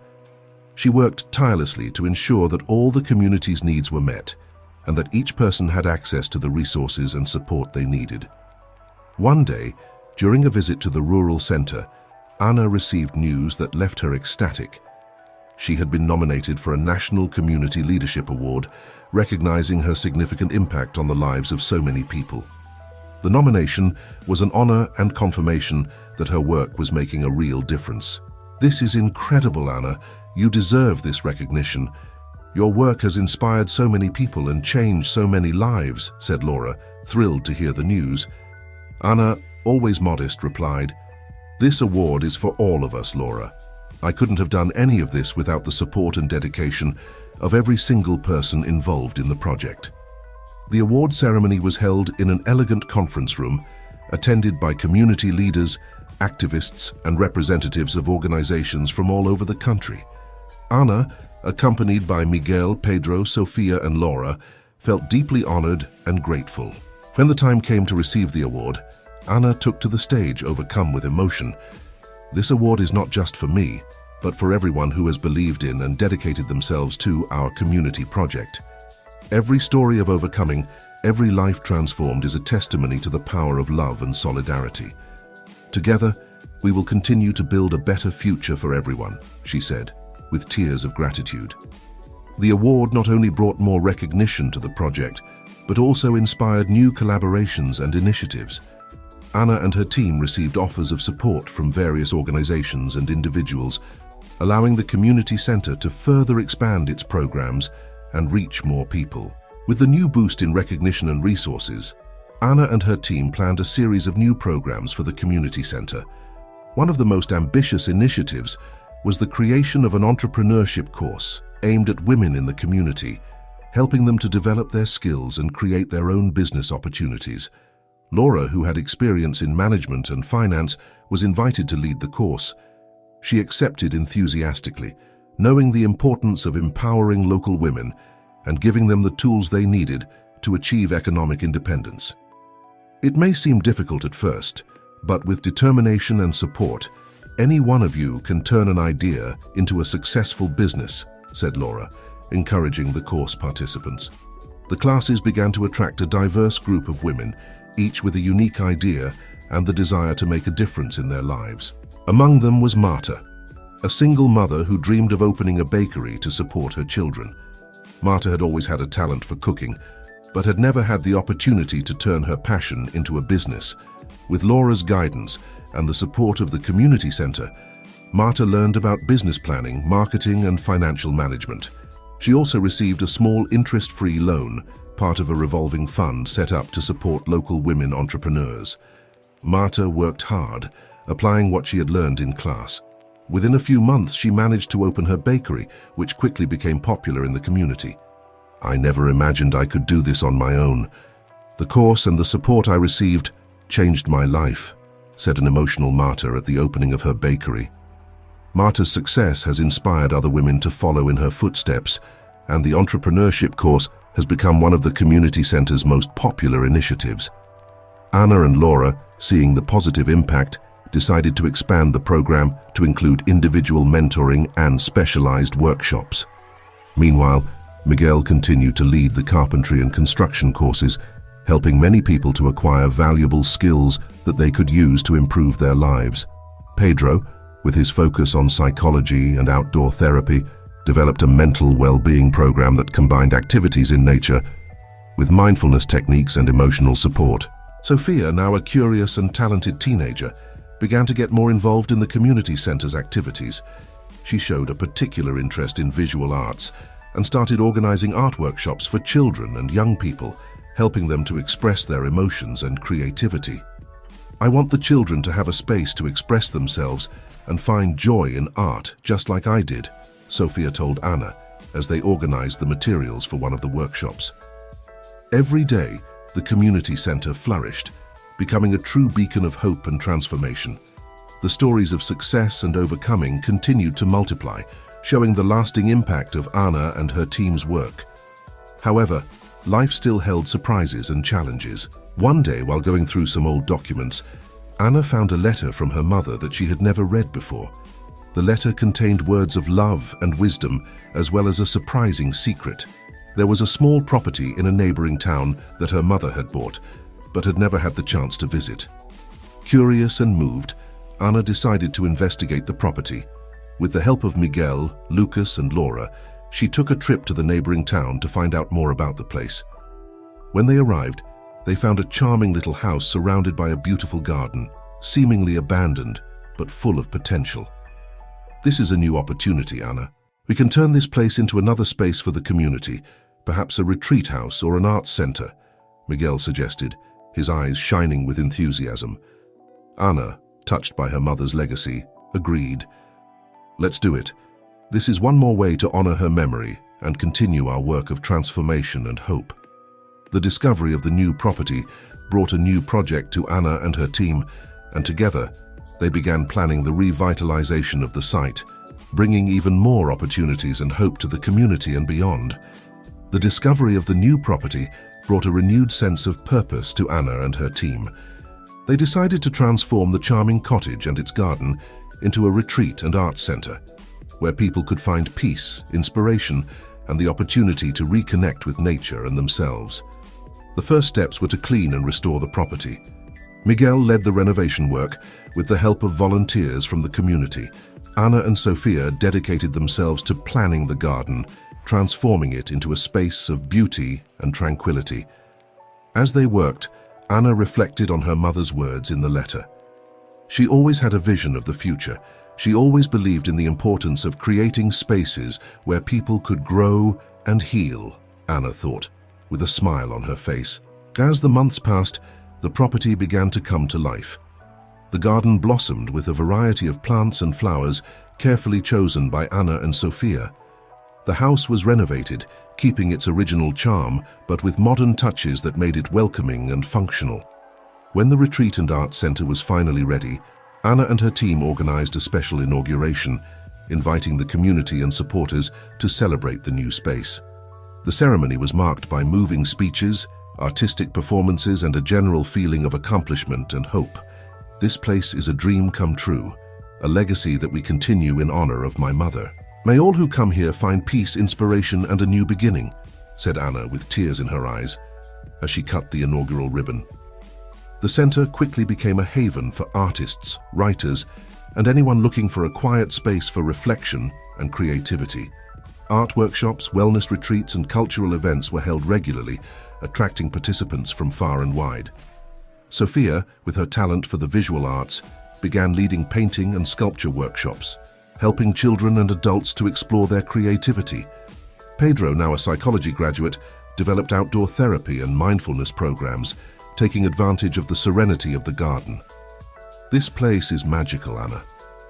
She worked tirelessly to ensure that all the community's needs were met and that each person had access to the resources and support they needed. One day, during a visit to the rural center, Anna received news that left her ecstatic. She had been nominated for a National Community Leadership Award, recognizing her significant impact on the lives of so many people. The nomination was an honor and confirmation that her work was making a real difference. "This is incredible, Anna. You deserve this recognition. Your work has inspired so many people and changed so many lives," said Laura, thrilled to hear the news. Anna, always modest, replied, "This award is for all of us, Laura. I couldn't have done any of this without the support and dedication of every single person involved in the project." The award ceremony was held in an elegant conference room, attended by community leaders, activists, and representatives of organizations from all over the country. Anna, accompanied by Miguel, Pedro, Sofia, and Laura, felt deeply honored and grateful. When the time came to receive the award, Anna took to the stage, overcome with emotion. "This award is not just for me, but for everyone who has believed in and dedicated themselves to our community project. Every story of overcoming, every life transformed is a testimony to the power of love and solidarity. Together, we will continue to build a better future for everyone," she said, with tears of gratitude. The award not only brought more recognition to the project, but also inspired new collaborations and initiatives. Anna and her team received offers of support from various organizations and individuals, allowing the community center to further expand its programs and reach more people. With the new boost in recognition and resources, Anna and her team planned a series of new programs for the community center. One of the most ambitious initiatives was the creation of an entrepreneurship course aimed at women in the community, helping them to develop their skills and create their own business opportunities. Laura, who had experience in management and finance, was invited to lead the course. She accepted enthusiastically, knowing the importance of empowering local women and giving them the tools they needed to achieve economic independence. "It may seem difficult at first, but with determination and support, any one of you can turn an idea into a successful business," said Laura, encouraging the course participants. The classes began to attract a diverse group of women, each with a unique idea and the desire to make a difference in their lives. Among them was Marta, a single mother who dreamed of opening a bakery to support her children. Marta had always had a talent for cooking, but had never had the opportunity to turn her passion into a business. With Laura's guidance and the support of the community center, Marta learned about business planning, marketing, and financial management. She also received a small interest-free loan, part of a revolving fund set up to support local women entrepreneurs. Marta worked hard, applying what she had learned in class. Within a few months, she managed to open her bakery, which quickly became popular in the community. "I never imagined I could do this on my own. The course and the support I received changed my life," said an emotional Marta at the opening of her bakery. Marta's success has inspired other women to follow in her footsteps, and the entrepreneurship course has become one of the community center's most popular initiatives. Anna and Laura, seeing the positive impact, decided to expand the program to include individual mentoring and specialized workshops. Meanwhile, Miguel continued to lead the carpentry and construction courses, helping many people to acquire valuable skills that they could use to improve their lives. Pedro, with his focus on psychology and outdoor therapy, developed a mental well-being program that combined activities in nature with mindfulness techniques and emotional support. Sophia, now a curious and talented teenager, began to get more involved in the community center's activities. She showed a particular interest in visual arts and started organizing art workshops for children and young people, helping them to express their emotions and creativity. "I want the children to have a space to express themselves and find joy in art, just like I did," Sophia told Anna as they organized the materials for one of the workshops. Every day, the community center flourished, becoming a true beacon of hope and transformation. The stories of success and overcoming continued to multiply, showing the lasting impact of Anna and her team's work. However, life still held surprises and challenges. One day, while going through some old documents, Anna found a letter from her mother that she had never read before. The letter contained words of love and wisdom, as well as a surprising secret. There was a small property in a neighboring town that her mother had bought, but had never had the chance to visit. Curious and moved, Anna decided to investigate the property. With the help of Miguel, Lucas, and Laura, she took a trip to the neighboring town to find out more about the place. When they arrived, they found a charming little house surrounded by a beautiful garden, seemingly abandoned, but full of potential. "This is a new opportunity, Anna. We can turn this place into another space for the community, perhaps a retreat house or an arts center," Miguel suggested, his eyes shining with enthusiasm. Anna, touched by her mother's legacy, agreed. "Let's do it. This is one more way to honor her memory and continue our work of transformation and hope." The discovery of the new property brought a new project to Anna and her team, and together they began planning the revitalization of the site, bringing even more opportunities and hope to the community and beyond. The discovery of the new property brought a renewed sense of purpose to Anna and her team. They decided to transform the charming cottage and its garden into a retreat and arts center, where people could find peace, inspiration, and the opportunity to reconnect with nature and themselves. The first steps were to clean and restore the property. Miguel led the renovation work with the help of volunteers from the community. Anna and Sophia dedicated themselves to planning the garden, transforming it into a space of beauty and tranquility. As they worked, Anna reflected on her mother's words in the letter. She always had a vision of the future. She always believed in the importance of creating spaces where people could grow and heal, Anna thought, with a smile on her face. As the months passed, the property began to come to life. The garden blossomed with a variety of plants and flowers carefully chosen by Anna and Sophia. The house was renovated, keeping its original charm, but with modern touches that made it welcoming and functional. When the Retreat and Arts Center was finally ready, Anna and her team organized a special inauguration, inviting the community and supporters to celebrate the new space. The ceremony was marked by moving speeches, artistic performances, and a general feeling of accomplishment and hope. "This place is a dream come true, a legacy that we continue in honor of my mother. May all who come here find peace, inspiration, and a new beginning," said Anna with tears in her eyes as she cut the inaugural ribbon. The center quickly became a haven for artists, writers, and anyone looking for a quiet space for reflection and creativity. Art workshops, wellness retreats, and cultural events were held regularly, attracting participants from far and wide. Sophia, with her talent for the visual arts, began leading painting and sculpture workshops, helping children and adults to explore their creativity. Pedro, now a psychology graduate, developed outdoor therapy and mindfulness programs, taking advantage of the serenity of the garden. "This place is magical, Anna.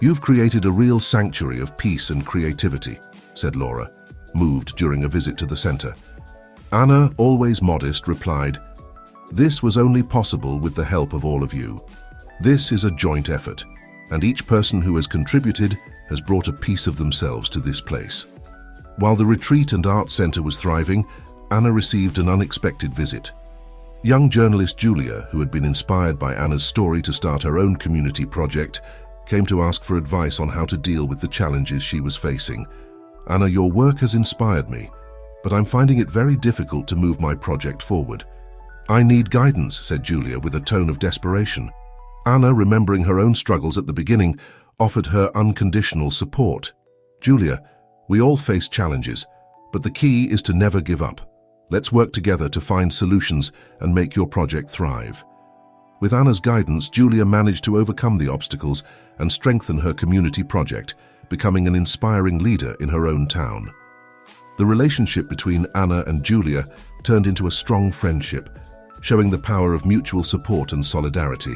You've created a real sanctuary of peace and creativity," said Laura, moved during a visit to the center. Anna, always modest, replied, "This was only possible with the help of all of you. This is a joint effort, and each person who has contributed has brought a piece of themselves to this place." While the retreat and art center was thriving, Anna received an unexpected visit. Young journalist Julia, who had been inspired by Anna's story to start her own community project, came to ask for advice on how to deal with the challenges she was facing. "Anna, your work has inspired me, but I'm finding it very difficult to move my project forward." "I need guidance," said Julia with a tone of desperation. Anna, remembering her own struggles at the beginning, offered her unconditional support. "Julia, we all face challenges, but the key is to never give up. Let's work together to find solutions and make your project thrive." With Anna's guidance, Julia managed to overcome the obstacles and strengthen her community project, becoming an inspiring leader in her own town. The relationship between Anna and Julia turned into a strong friendship, showing the power of mutual support and solidarity.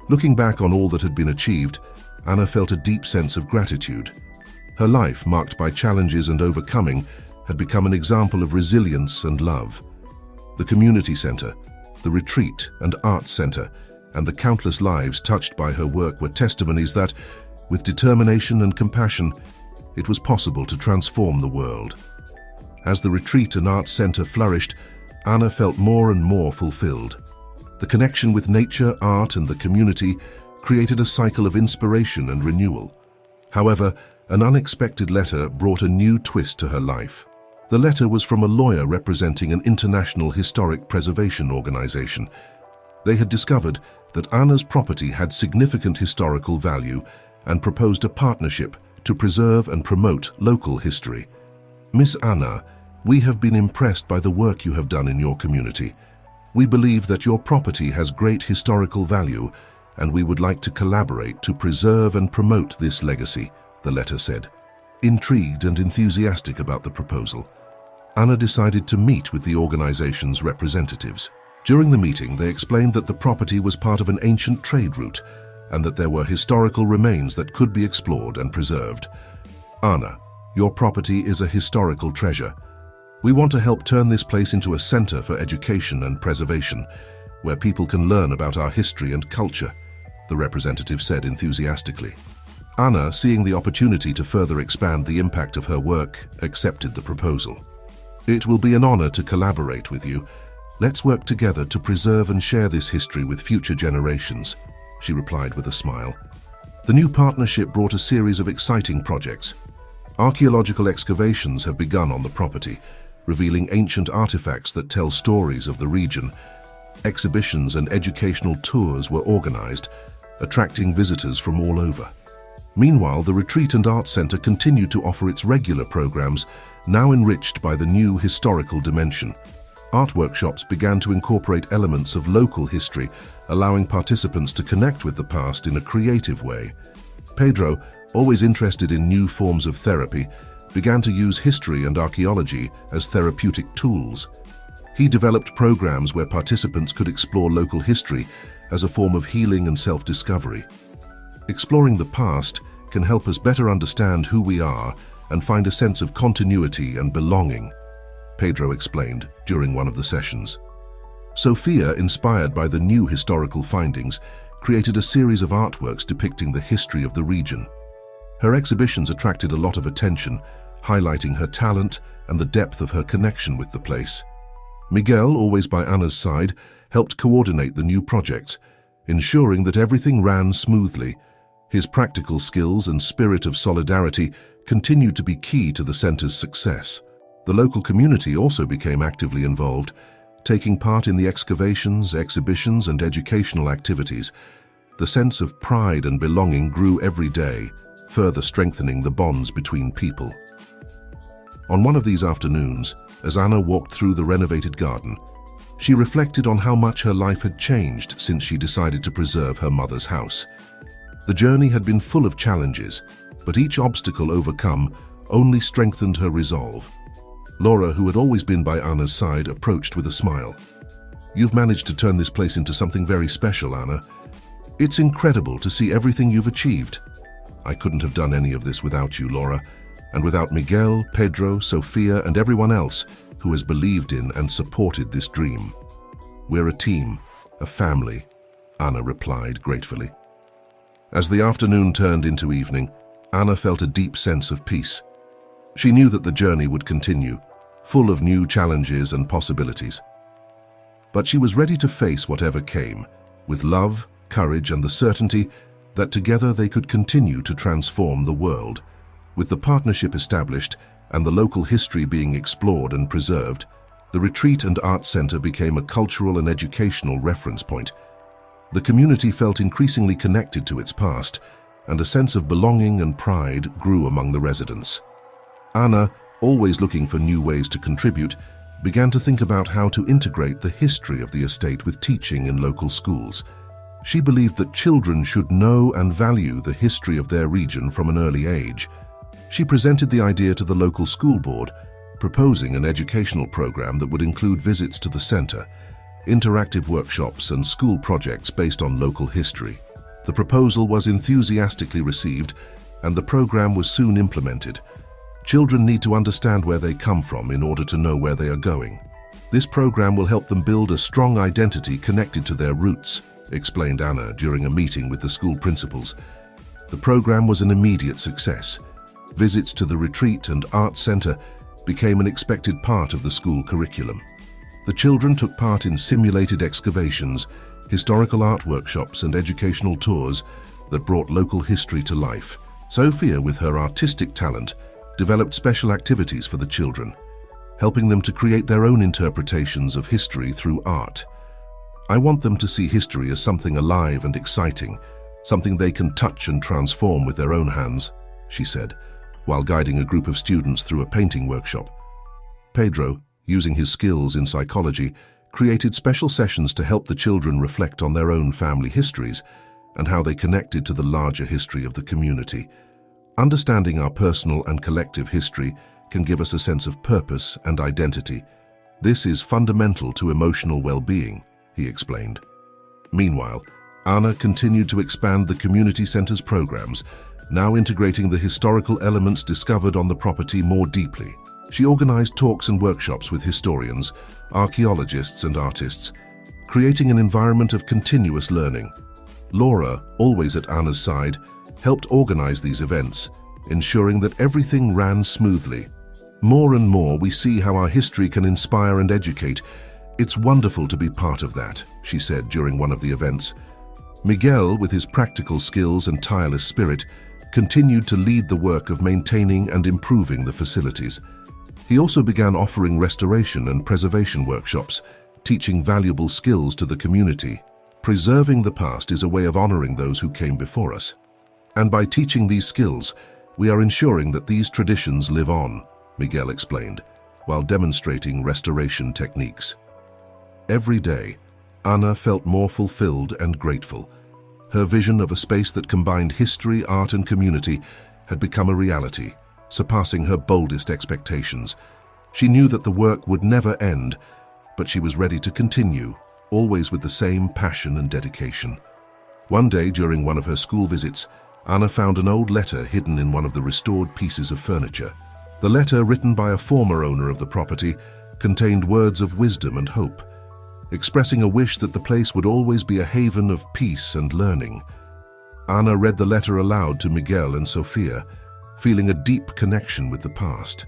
Looking back on all that had been achieved, Anna felt a deep sense of gratitude. Her life, marked by challenges and overcoming, had become an example of resilience and love. The community center, the retreat and arts center, and the countless lives touched by her work were testimonies that, with determination and compassion, it was possible to transform the world. As the retreat and arts center flourished, Anna felt more and more fulfilled. The connection with nature, art, and the community created a cycle of inspiration and renewal. However, an unexpected letter brought a new twist to her life. The letter was from a lawyer representing an international historic preservation organization. They had discovered that Anna's property had significant historical value and proposed a partnership to preserve and promote local history. "Miss Anna, we have been impressed by the work you have done in your community. We believe that your property has great historical value, and we would like to collaborate to preserve and promote this legacy," the letter said. Intrigued and enthusiastic about the proposal, Anna decided to meet with the organization's representatives. During the meeting, they explained that the property was part of an ancient trade route and that there were historical remains that could be explored and preserved. "Anna, your property is a historical treasure. We want to help turn this place into a center for education and preservation, where people can learn about our history and culture," the representative said enthusiastically. Anna, seeing the opportunity to further expand the impact of her work, accepted the proposal. "It will be an honor to collaborate with you. Let's work together to preserve and share this history with future generations," she replied with a smile. The new partnership brought a series of exciting projects. Archaeological excavations have begun on the property, revealing ancient artifacts that tell stories of the region. Exhibitions and educational tours were organized, attracting visitors from all over. Meanwhile, the Retreat and Arts Center continued to offer its regular programs, now enriched by the new historical dimension. Art workshops began to incorporate elements of local history, allowing participants to connect with the past in a creative way. Pedro, always interested in new forms of therapy, began to use history and archaeology as therapeutic tools. He developed programs where participants could explore local history as a form of healing and self-discovery. Exploring the past can help us better understand who we are and find a sense of continuity and belonging, Pedro explained during one of the sessions. Sophia, inspired by the new historical findings, created a series of artworks depicting the history of the region. Her exhibitions attracted a lot of attention, highlighting her talent and the depth of her connection with the place. Miguel, always by Anna's side, helped coordinate the new projects, ensuring that everything ran smoothly. His practical skills and spirit of solidarity continued to be key to the center's success. The local community also became actively involved, taking part in the excavations, exhibitions, and educational activities. The sense of pride and belonging grew every day, further strengthening the bonds between people. On one of these afternoons, as Anna walked through the renovated garden, she reflected on how much her life had changed since she decided to preserve her mother's house. The journey had been full of challenges, but each obstacle overcome only strengthened her resolve. Laura, who had always been by Anna's side, approached with a smile. "You've managed to turn this place into something very special, Anna. It's incredible to see everything you've achieved." "I couldn't have done any of this without you, Laura, and without Miguel, Pedro, Sofia, and everyone else who has believed in and supported this dream. We're a team, a family," Anna replied gratefully. As the afternoon turned into evening, Anna felt a deep sense of peace. She knew that the journey would continue, full of new challenges and possibilities. But she was ready to face whatever came, with love, courage, and the certainty that together they could continue to transform the world. With the partnership established and the local history being explored and preserved, the Retreat and Arts Center became a cultural and educational reference point. The community felt increasingly connected to its past, and a sense of belonging and pride grew among the residents. Anna, always looking for new ways to contribute, began to think about how to integrate the history of the estate with teaching in local schools. She believed that children should know and value the history of their region from an early age. She presented the idea to the local school board, proposing an educational program that would include visits to the center, interactive workshops, and school projects based on local history. The proposal was enthusiastically received, and the program was soon implemented. Children need to understand where they come from in order to know where they are going. This program will help them build a strong identity connected to their roots, explained Anna during a meeting with the school principals. The program was an immediate success. Visits to the Retreat and Arts Center became an expected part of the school curriculum. The children took part in simulated excavations, historical art workshops, and educational tours that brought local history to life. Sofia, with her artistic talent, developed special activities for the children, helping them to create their own interpretations of history through art. "I want them to see history as something alive and exciting, something they can touch and transform with their own hands," she said, while guiding a group of students through a painting workshop. Pedro, using his skills in psychology, created special sessions to help the children reflect on their own family histories and how they connected to the larger history of the community. "Understanding our personal and collective history can give us a sense of purpose and identity. This is fundamental to emotional well-being," he explained. Meanwhile, Anna continued to expand the community center's programs, now integrating the historical elements discovered on the property more deeply. She organized talks and workshops with historians, archaeologists, and artists, creating an environment of continuous learning. Laura, always at Anna's side, helped organize these events, ensuring that everything ran smoothly. "More and more we see how our history can inspire and educate. It's wonderful to be part of that," she said during one of the events. Miguel, with his practical skills and tireless spirit, continued to lead the work of maintaining and improving the facilities. He also began offering restoration and preservation workshops, teaching valuable skills to the community. Preserving the past is a way of honoring those who came before us. And by teaching these skills, we are ensuring that these traditions live on, Miguel explained, while demonstrating restoration techniques. Every day, Anna felt more fulfilled and grateful. Her vision of a space that combined history, art, and community had become a reality, surpassing her boldest expectations. She knew that the work would never end, but she was ready to continue, always with the same passion and dedication. One day, during one of her school visits, Anna found an old letter hidden in one of the restored pieces of furniture. The letter, written by a former owner of the property, contained words of wisdom and hope, expressing a wish that the place would always be a haven of peace and learning. Anna read the letter aloud to Miguel and Sofia, feeling a deep connection with the past.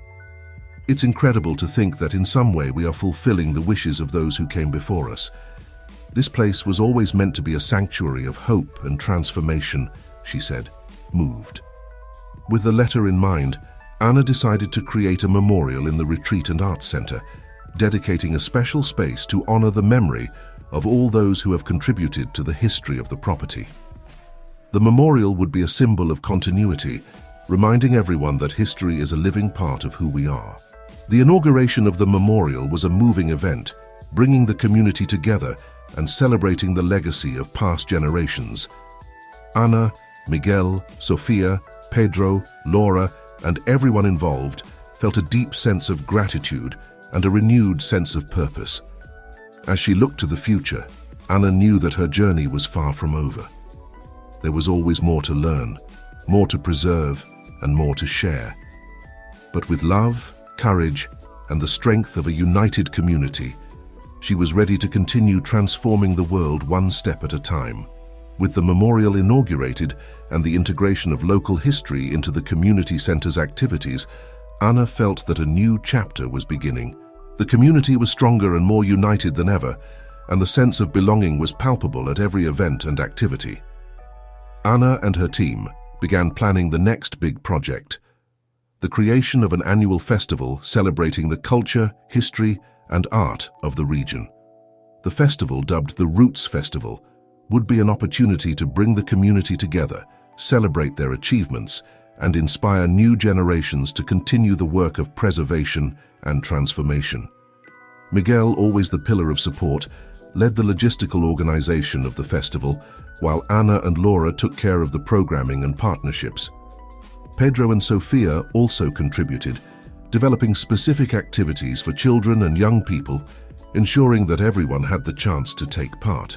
"It's incredible to think that in some way we are fulfilling the wishes of those who came before us. This place was always meant to be a sanctuary of hope and transformation," she said, moved. With the letter in mind, Anna decided to create a memorial in the Retreat and Arts Center, dedicating a special space to honor the memory of all those who have contributed to the history of the property. The memorial would be a symbol of continuity, reminding everyone that history is a living part of who we are. The inauguration of the memorial was a moving event, bringing the community together and celebrating the legacy of past generations. Anna, Miguel, Sofia, Pedro, Laura, and everyone involved felt a deep sense of gratitude and a renewed sense of purpose. As she looked to the future, Anna knew that her journey was far from over. There was always more to learn, more to preserve, and more to share. But with love, courage, and the strength of a united community, she was ready to continue transforming the world one step at a time. With the memorial inaugurated and the integration of local history into the community center's activities, Anna felt that a new chapter was beginning. The community was stronger and more united than ever, and the sense of belonging was palpable at every event and activity. Anna and her team began planning the next big project, the creation of an annual festival celebrating the culture, history, and art of the region. The festival, dubbed the Roots Festival, would be an opportunity to bring the community together, celebrate their achievements, and inspire new generations to continue the work of preservation and transformation. Miguel, always the pillar of support, led the logistical organization of the festival, while Anna and Laura took care of the programming and partnerships. Pedro and Sofia also contributed, developing specific activities for children and young people, ensuring that everyone had the chance to take part.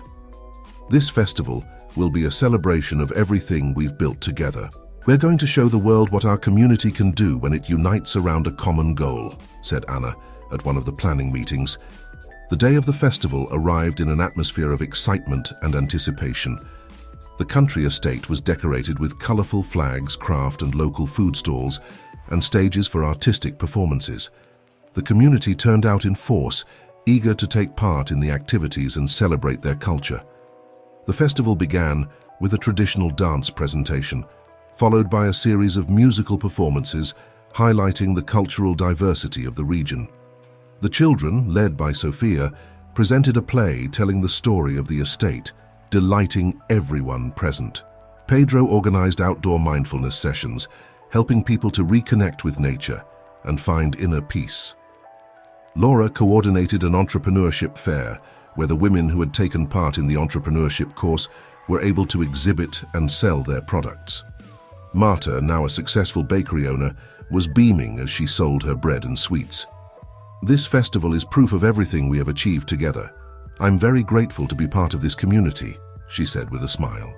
This festival will be a celebration of everything we've built together. We're going to show the world what our community can do when it unites around a common goal, said Anna at one of the planning meetings. The day of the festival arrived in an atmosphere of excitement and anticipation. The country estate was decorated with colorful flags, craft and local food stalls, and stages for artistic performances. The community turned out in force, eager to take part in the activities and celebrate their culture. The festival began with a traditional dance presentation, followed by a series of musical performances highlighting the cultural diversity of the region. The children, led by Sofia, presented a play telling the story of the estate, delighting everyone present. Pedro organized outdoor mindfulness sessions, helping people to reconnect with nature and find inner peace. Laura coordinated an entrepreneurship fair where the women who had taken part in the entrepreneurship course were able to exhibit and sell their products. Marta, now a successful bakery owner, was beaming as she sold her bread and sweets. This festival is proof of everything we have achieved together. I'm very grateful to be part of this community, she said with a smile.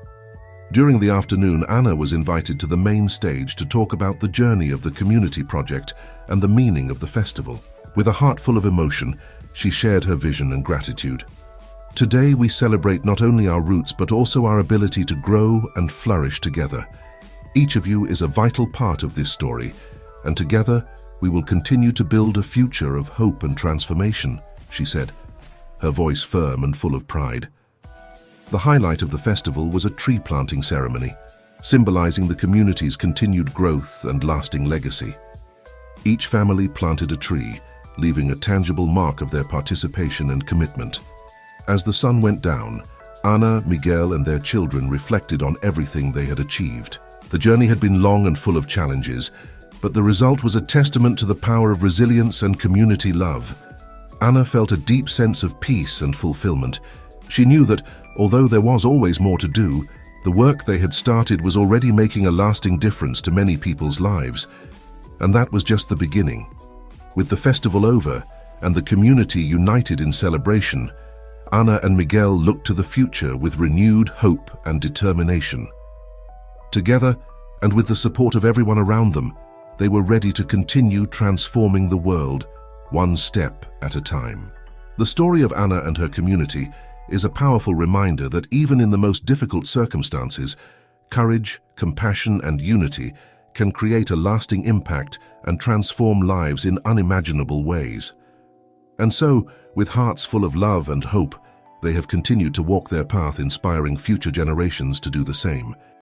During the afternoon, Anna was invited to the main stage to talk about the journey of the community project and the meaning of the festival. With a heart full of emotion, she shared her vision and gratitude. Today we celebrate not only our roots but also our ability to grow and flourish together. Each of you is a vital part of this story, and together we will continue to build a future of hope and transformation, she said, her voice firm and full of pride. The highlight of the festival was a tree planting ceremony, symbolizing the community's continued growth and lasting legacy. Each family planted a tree, leaving a tangible mark of their participation and commitment. As the sun went down, Anna, Miguel, and their children reflected on everything they had achieved. The journey had been long and full of challenges, but the result was a testament to the power of resilience and community love. Anna felt a deep sense of peace and fulfillment. She knew that, although there was always more to do, the work they had started was already making a lasting difference to many people's lives. And that was just the beginning. With the festival over and the community united in celebration, Anna and Miguel looked to the future with renewed hope and determination. Together, and with the support of everyone around them, they were ready to continue transforming the world, one step at a time. The story of Anna and her community is a powerful reminder that even in the most difficult circumstances, courage, compassion, and unity can create a lasting impact and transform lives in unimaginable ways. And so, with hearts full of love and hope, they have continued to walk their path, inspiring future generations to do the same.